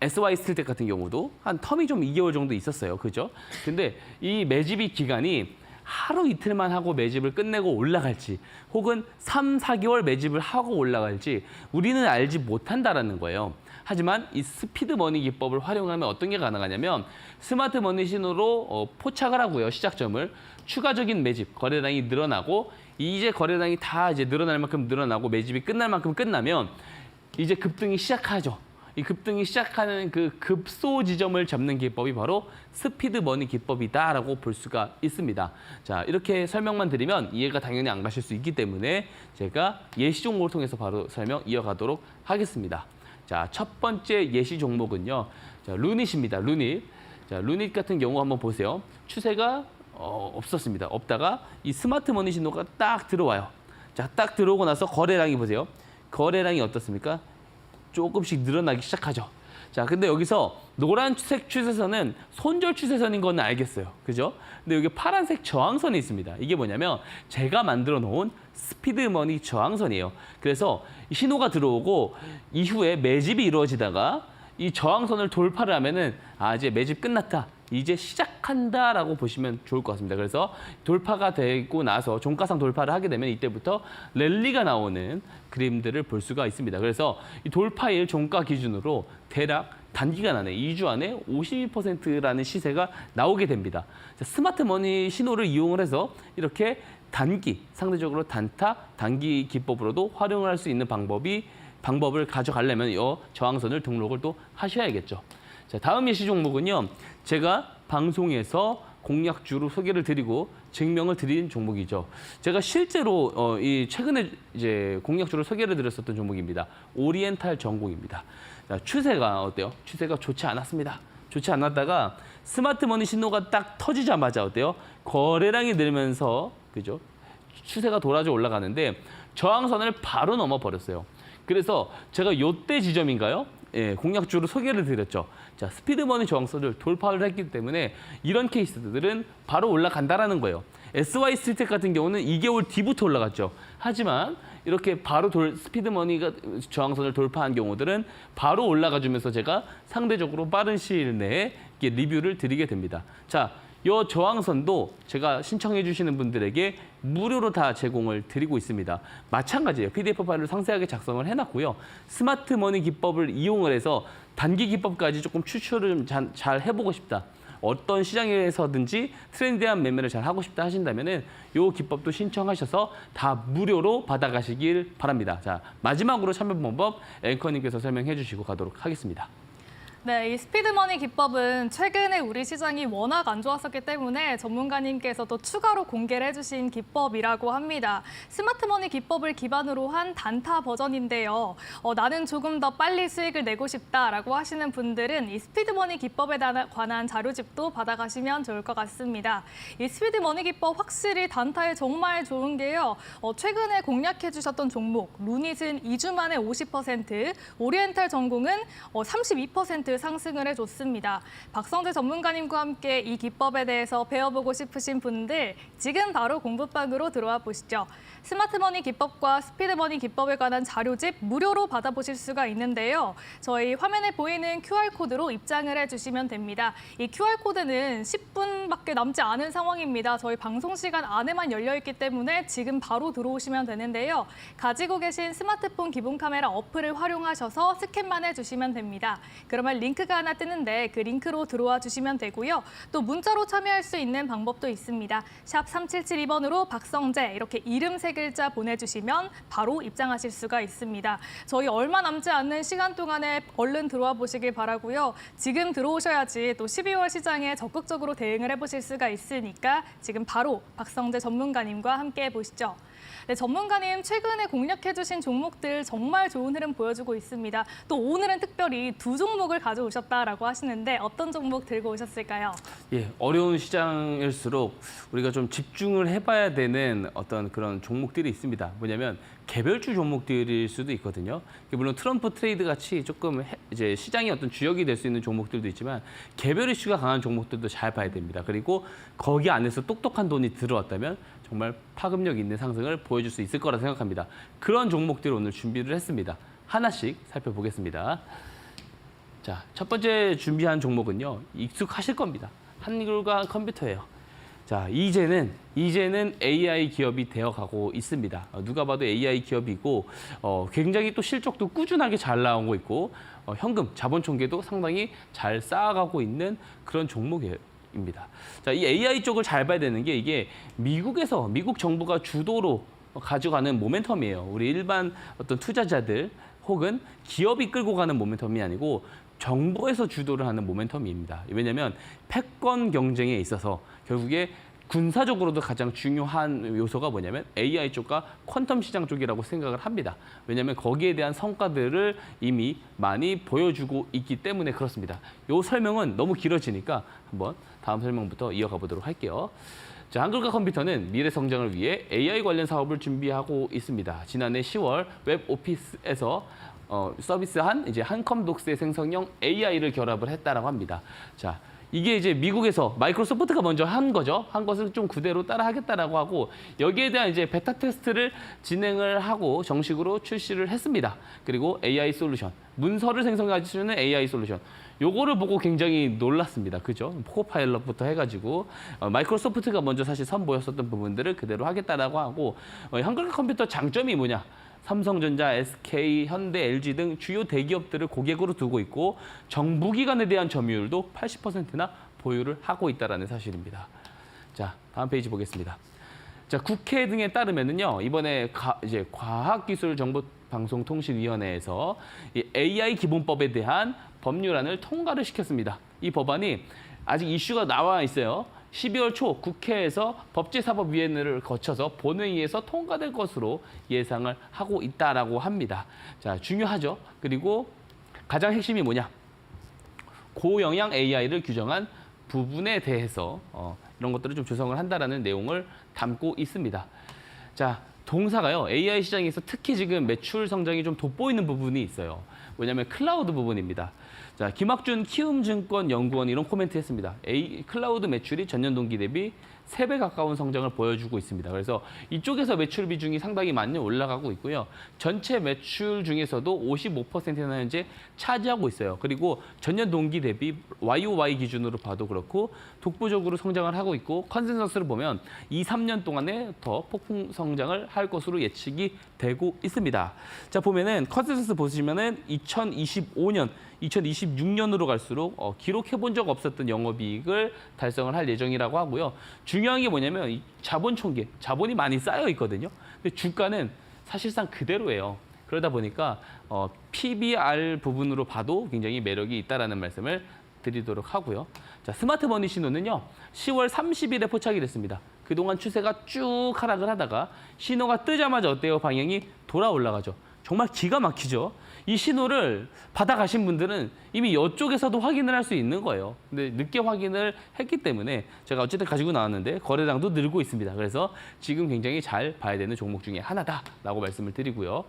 SY 스틸텍 같은 경우도 한 텀이 좀 2개월 정도 있었어요. 그죠? 근데 이 매집이 기간이 하루 이틀만 하고 매집을 끝내고 올라갈지 혹은 3, 4개월 매집을 하고 올라갈지 우리는 알지 못한다라는 거예요. 하지만 이 스피드 머니 기법을 활용하면 어떤 게 가능하냐면 스마트 머니 신호로 포착을 하고요. 시작점을 추가적인 매집, 거래량이 늘어나고 이제 거래량이 다 이제 늘어날 만큼 늘어나고 매집이 끝날 만큼 끝나면 이제 급등이 시작하죠. 이 급등이 시작하는 그 급소 지점을 잡는 기법이 바로 스피드 머니 기법이다라고 볼 수가 있습니다. 자, 이렇게 설명만 드리면 이해가 당연히 안 가실 수 있기 때문에 제가 예시 종목을 통해서 바로 설명 이어가도록 하겠습니다. 자, 첫 번째 예시 종목은요. 자, 루닛입니다. 루닛. 자, 루닛 같은 경우 한번 보세요. 추세가 없었습니다. 없다가 이 스마트 머니 신호가 딱 들어와요. 자, 딱 들어오고 나서 거래량이 보세요. 거래량이 어떻습니까? 조금씩 늘어나기 시작하죠. 자, 근데 여기서 노란색 추세선은 손절 추세선인 건 알겠어요. 그죠? 근데 여기 파란색 저항선이 있습니다. 이게 뭐냐면 제가 만들어 놓은 스피드머니 저항선이에요. 그래서 신호가 들어오고 이후에 매집이 이루어지다가 이 저항선을 돌파를 하면은 이제 매집 끝났다. 이제 시작한다라고 보시면 좋을 것 같습니다. 그래서 돌파가 되고 나서 종가상 돌파를 하게 되면 이때부터 랠리가 나오는 그림들을 볼 수가 있습니다. 그래서 이 돌파일 종가 기준으로 대략 단기간 안에 2주 안에 52%라는 시세가 나오게 됩니다. 자, 스마트 머니 신호를 이용을 해서 이렇게 상대적으로 단기 기법으로도 활용을 할 수 있는 방법을 가져가려면 이 저항선을 등록을 또 하셔야겠죠. 자, 다음 예시 종목은요. 제가 방송에서 공략주로 소개를 드리고 증명을 드린 종목이죠. 제가 실제로 이 최근에 이제 공략주를 소개를 드렸었던 종목입니다. 오리엔탈 전공입니다. 자, 추세가 어때요? 추세가 좋지 않았습니다. 좋지 않았다가 스마트머니 신호가 딱 터지자마자 어때요? 거래량이 늘면서 그죠? 추세가 돌아져 올라가는데 저항선을 바로 넘어버렸어요. 그래서 제가 요때 지점인가요? 예, 공략주로 소개를 드렸죠. 자, 스피드머니 저항선을 돌파를 했기 때문에 이런 케이스들은 바로 올라간다라는 거예요. SY 스트리텍 같은 경우는 2개월 뒤부터 올라갔죠. 하지만 이렇게 바로 스피드머니가 저항선을 돌파한 경우들은 바로 올라가주면서 제가 상대적으로 빠른 시일 내에 리뷰를 드리게 됩니다. 자, 이 저항선도 제가 신청해 주시는 분들에게 무료로 다 제공을 드리고 있습니다. 마찬가지예요. PDF 파일을 상세하게 작성을 해놨고요. 스마트머니 기법을 이용을 해서 단기 기법까지 조금 추출을 잘 해보고 싶다. 어떤 시장에서든지 트렌디한 매매를 잘 하고 싶다 하신다면은 이 기법도 신청하셔서 다 무료로 받아가시길 바랍니다. 자, 마지막으로 참여 방법 앵커님께서 설명해 주시고 가도록 하겠습니다. 네, 이 스피드머니 기법은 최근에 우리 시장이 워낙 안 좋았었기 때문에 전문가님께서 또 추가로 공개를 해주신 기법이라고 합니다. 스마트머니 기법을 기반으로 한 단타 버전인데요. 나는 조금 더 빨리 수익을 내고 싶다라고 하시는 분들은 이 스피드머니 기법에 관한 자료집도 받아가시면 좋을 것 같습니다. 이 스피드머니 기법 확실히 단타에 정말 좋은 게요. 최근에 공략해 주셨던 종목, 루닛은 2주 만에 50%, 오리엔탈 전공은 32% 상승을 해줬습니다. 박성재 전문가님과 함께 이 기법에 대해서 배워보고 싶으신 분들 지금 바로 공부방으로 들어와 보시죠. 스마트머니 기법과 스피드머니 기법에 관한 자료집 무료로 받아보실 수가 있는데요. 저희 화면에 보이는 QR코드로 입장을 해주시면 됩니다. 이 QR코드는 10분밖에 남지 않은 상황입니다. 저희 방송 시간 안에만 열려있기 때문에 지금 바로 들어오시면 되는데요. 가지고 계신 스마트폰 기본 카메라 어플을 활용하셔서 스캔만 해주시면 됩니다. 그러면 링크가 하나 뜨는데 그 링크로 들어와 주시면 되고요. 또 문자로 참여할 수 있는 방법도 있습니다. 샵 3772번으로 박성재 이렇게 이름 세 글자 보내주시면 바로 입장하실 수가 있습니다. 저희 얼마 남지 않는 시간 동안에 얼른 들어와 보시길 바라고요. 지금 들어오셔야지 또 12월 시장에 적극적으로 대응을 해보실 수가 있으니까 지금 바로 박성재 전문가님과 함께 해보시죠. 네, 전문가님 최근에 공략해주신 종목들 정말 좋은 흐름 보여주고 있습니다. 또 오늘은 특별히 두 종목을 가져오셨다라고 하시는데 어떤 종목 들고 오셨을까요? 예, 어려운 시장일수록 우리가 좀 집중을 해봐야 되는 어떤 그런 종목들이 있습니다. 뭐냐면 개별주 종목들일 수도 있거든요. 물론 트럼프 트레이드 같이 조금 이제 시장의 어떤 주역이 될 수 있는 종목들도 있지만 개별 이슈가 강한 종목들도 잘 봐야 됩니다. 그리고 거기 안에서 똑똑한 돈이 들어왔다면 정말 파급력 있는 상승을 보여줄 수 있을 거라 생각합니다. 그런 종목들을 오늘 준비를 했습니다. 하나씩 살펴보겠습니다. 자, 첫 번째 준비한 종목은요. 익숙하실 겁니다. 한글과 컴퓨터예요. 자, 이제는 AI 기업이 되어가고 있습니다. 누가 봐도 AI 기업이고 굉장히 또 실적도 꾸준하게 잘 나오고 있고 현금, 자본 총계도 상당히 잘 쌓아가고 있는 그런 종목이에요. 입니다. 자, 이 AI 쪽을 잘 봐야 되는 게 이게 미국 정부가 주도로 가져가는 모멘텀이에요. 우리 일반 어떤 투자자들 혹은 기업이 끌고 가는 모멘텀이 아니고 정부에서 주도를 하는 모멘텀입니다. 왜냐하면 패권 경쟁에 있어서 결국에 군사적으로도 가장 중요한 요소가 뭐냐면 AI 쪽과 퀀텀 시장 쪽이라고 생각을 합니다. 왜냐하면 거기에 대한 성과들을 이미 많이 보여주고 있기 때문에 그렇습니다. 이 설명은 너무 길어지니까 한번 다음 설명부터 이어가 보도록 할게요. 자, 한글과 컴퓨터는 미래 성장을 위해 AI 관련 사업을 준비하고 있습니다. 지난해 10월 웹 오피스에서 서비스한 이제 한컴독스의 생성형 AI를 결합을 했다라고 합니다. 자, 이게 이제 미국에서 마이크로소프트가 먼저 한 거죠. 한 것을 좀 그대로 따라 하겠다라고 하고 여기에 대한 이제 베타 테스트를 진행을 하고 정식으로 출시를 했습니다. 그리고 AI 솔루션, 문서를 생성할 수 있는 AI 솔루션. 요거를 보고 굉장히 놀랐습니다. 그죠? 코파일럿부터 해가지고 마이크로소프트가 먼저 사실 선보였었던 부분들을 그대로 하겠다라고 하고 한글과 컴퓨터 장점이 뭐냐? 삼성전자, SK, 현대, LG 등 주요 대기업들을 고객으로 두고 있고 정부기관에 대한 점유율도 80%나 보유를 하고 있다는 사실입니다. 자, 다음 페이지 보겠습니다. 자, 국회 등에 따르면은요 이번에 이제 과학기술정보방송통신위원회에서 이 AI 기본법에 대한 법률안을 통과를 시켰습니다. 이 법안이 아직 이슈가 나와 있어요. 12월 초 국회에서 법제사법위원회를 거쳐서 본회의에서 통과될 것으로 예상을 하고 있다라고 합니다. 자, 중요하죠. 그리고 가장 핵심이 뭐냐? 고영향 AI를 규정한 부분에 대해서 이런 것들을 좀 조성을 한다라는 내용을 담고 있습니다. 자, 동사가요. AI 시장에서 특히 지금 매출 성장이 좀 돋보이는 부분이 있어요. 뭐냐면 클라우드 부분입니다. 자, 김학준 키움증권 연구원 이런 코멘트 했습니다. 클라우드 매출이 전년 동기 대비 3배 가까운 성장을 보여주고 있습니다. 그래서 이쪽에서 매출 비중이 상당히 많이 올라가고 있고요. 전체 매출 중에서도 55%나 현재 차지하고 있어요. 그리고 전년 동기 대비 YOY 기준으로 봐도 그렇고 독보적으로 성장을 하고 있고 컨센서스를 보면 2, 3년 동안에 더 폭풍 성장을 할 것으로 예측이 되고 있습니다. 자, 보면은 컨센서스 보시면은 2025년 2026년으로 갈수록 기록해본 적 없었던 영업이익을 달성을 할 예정이라고 하고요. 중요한 게 뭐냐면 이 자본 총계, 자본이 많이 쌓여 있거든요. 근데 주가는 사실상 그대로예요. 그러다 보니까 PBR 부분으로 봐도 굉장히 매력이 있다라는 말씀을 드리도록 하고요. 자, 스마트머니 신호는요. 10월 30일에 포착이 됐습니다. 그동안 추세가 쭉 하락을 하다가 신호가 뜨자마자 어때요? 방향이 돌아 올라가죠. 정말 기가 막히죠. 이 신호를 받아가신 분들은 이미 이쪽에서도 확인을 할 수 있는 거예요. 근데 늦게 확인을 했기 때문에 제가 어쨌든 가지고 나왔는데 거래량도 늘고 있습니다. 그래서 지금 굉장히 잘 봐야 되는 종목 중에 하나다라고 말씀을 드리고요.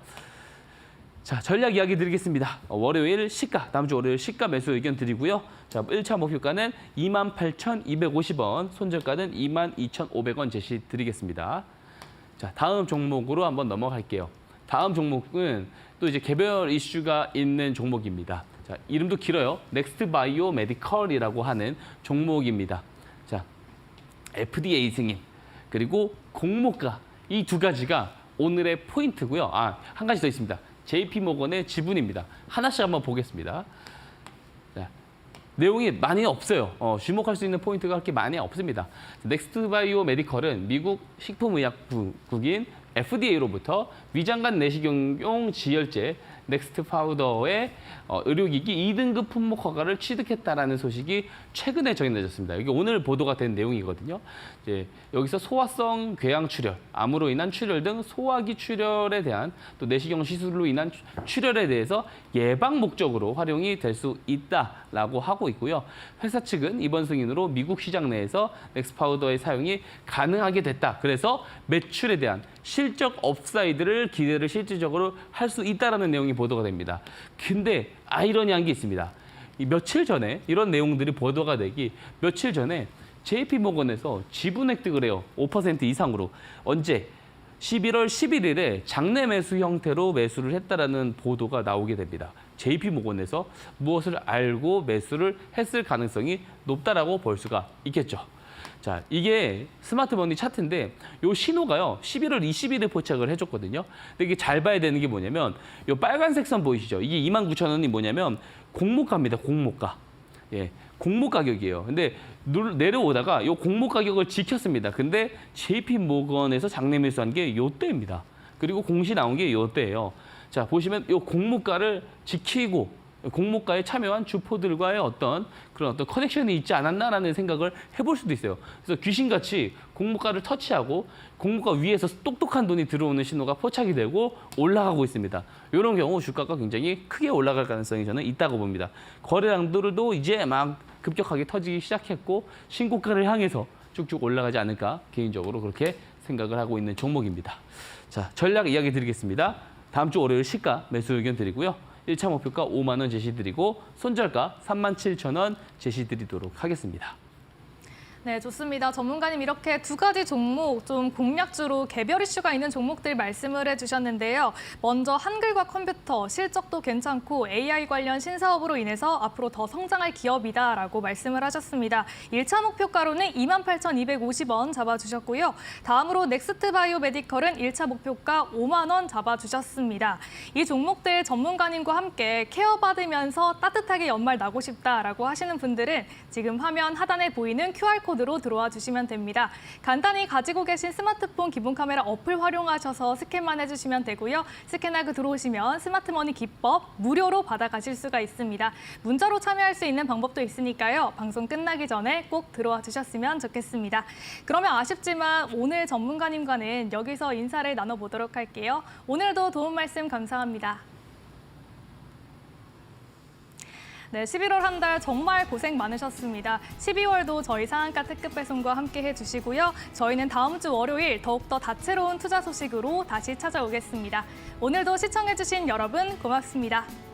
자, 전략 이야기 드리겠습니다. 월요일 시가, 다음 주 월요일 시가 매수 의견 드리고요. 자, 1차 목표가는 28,250원, 손절가는 22,500원 제시 드리겠습니다. 자, 다음 종목으로 한번 넘어갈게요. 다음 종목은 또 이제 개별 이슈가 있는 종목입니다. 자, 이름도 길어요. 넥스트 바이오 메디컬이라고 하는 종목입니다. 자, FDA 승인, 그리고 공모가 이 두 가지가 오늘의 포인트고요. 한 가지 더 있습니다. JP모건의 지분입니다. 하나씩 한번 보겠습니다. 자, 내용이 많이 없어요. 주목할 수 있는 포인트가 그렇게 많이 없습니다. 넥스트 바이오 메디컬은 미국 식품의약국인 FDA로부터 위장관 내시경용 지혈제 넥스트 파우더의 의료기기 2등급 품목 허가를 취득했다라는 소식이 최근에 전해졌습니다. 이게 오늘 보도가 된 내용이거든요. 이제 여기서 소화성 궤양 출혈, 암으로 인한 출혈 등 소화기 출혈에 대한 또 내시경 시술로 인한 출혈에 대해서 예방 목적으로 활용이 될 수 있다라고 하고 있고요. 회사 측은 이번 승인으로 미국 시장 내에서 넥스트 파우더의 사용이 가능하게 됐다. 그래서 매출에 대한 실적 업사이드를 기대를 실질적으로 할 수 있다라는 내용이 보도가 됩니다. 근데 아이러니한 게 있습니다. 며칠 전에 이런 내용들이 보도가 되기 며칠 전에 JP모건에서 지분 획득을 해요. 5% 이상으로. 언제? 11월 11일에 장내 매수 형태로 매수를 했다라는 보도가 나오게 됩니다. JP모건에서 무엇을 알고 매수를 했을 가능성이 높다라고 볼 수가 있겠죠. 자, 이게 스마트머니 차트인데 요 신호가요. 11월 20일에 포착을 해줬거든요. 근데 이게 잘 봐야 되는 게 뭐냐면 요 빨간색 선 보이시죠? 이게 29,000원이 뭐냐면 공모가입니다. 공모가. 예, 공모 가격이에요. 근데 내려오다가 요 공모 가격을 지켰습니다. 근데 JP모건에서 장내 매수한 게 요때입니다. 그리고 공시 나온 게 요때예요. 자, 보시면 요 공모가를 지키고 공모가에 참여한 주포들과의 어떤 커넥션이 있지 않았나라는 생각을 해볼 수도 있어요. 그래서 귀신같이 공모가를 터치하고 공모가 위에서 똑똑한 돈이 들어오는 신호가 포착이 되고 올라가고 있습니다. 이런 경우 주가가 굉장히 크게 올라갈 가능성이 저는 있다고 봅니다. 거래량들도 이제 막 급격하게 터지기 시작했고 신고가를 향해서 쭉쭉 올라가지 않을까 개인적으로 그렇게 생각을 하고 있는 종목입니다. 자, 전략 이야기 드리겠습니다. 다음 주 월요일 시가 매수 의견 드리고요. 1차 목표가 5만 원 제시드리고 손절가 37,000원 제시드리도록 하겠습니다. 네, 좋습니다. 전문가님 이렇게 두 가지 종목 좀 공략주로 개별 이슈가 있는 종목들 말씀을 해주셨는데요. 먼저 한글과 컴퓨터 실적도 괜찮고 AI 관련 신사업으로 인해서 앞으로 더 성장할 기업이다라고 말씀을 하셨습니다. 1차 목표가로는 28,250원 잡아주셨고요. 다음으로 넥스트 바이오 메디컬은 1차 목표가 5만 원 잡아주셨습니다. 이 종목들 전문가님과 함께 케어받으면서 따뜻하게 연말 나고 싶다라고 하시는 분들은 지금 화면 하단에 보이는 QR코드 QR코드로 들어와 주시면 됩니다. 간단히 가지고 계신 스마트폰 기본 카메라 어플 활용하셔서 스캔만 해주시면 되고요. 스캔하고 들어오시면 스마트머니 기법 무료로 받아가실 수가 있습니다. 문자로 참여할 수 있는 방법도 있으니까요. 방송 끝나기 전에 꼭 들어와 주셨으면 좋겠습니다. 그러면 아쉽지만 오늘 전문가님과는 여기서 인사를 나눠보도록 할게요. 오늘도 도움 말씀 감사합니다. 네, 11월 한 달 정말 고생 많으셨습니다. 12월도 저희 상한가 특급 배송과 함께 해주시고요. 저희는 다음 주 월요일 더욱더 다채로운 투자 소식으로 다시 찾아오겠습니다. 오늘도 시청해주신 여러분 고맙습니다.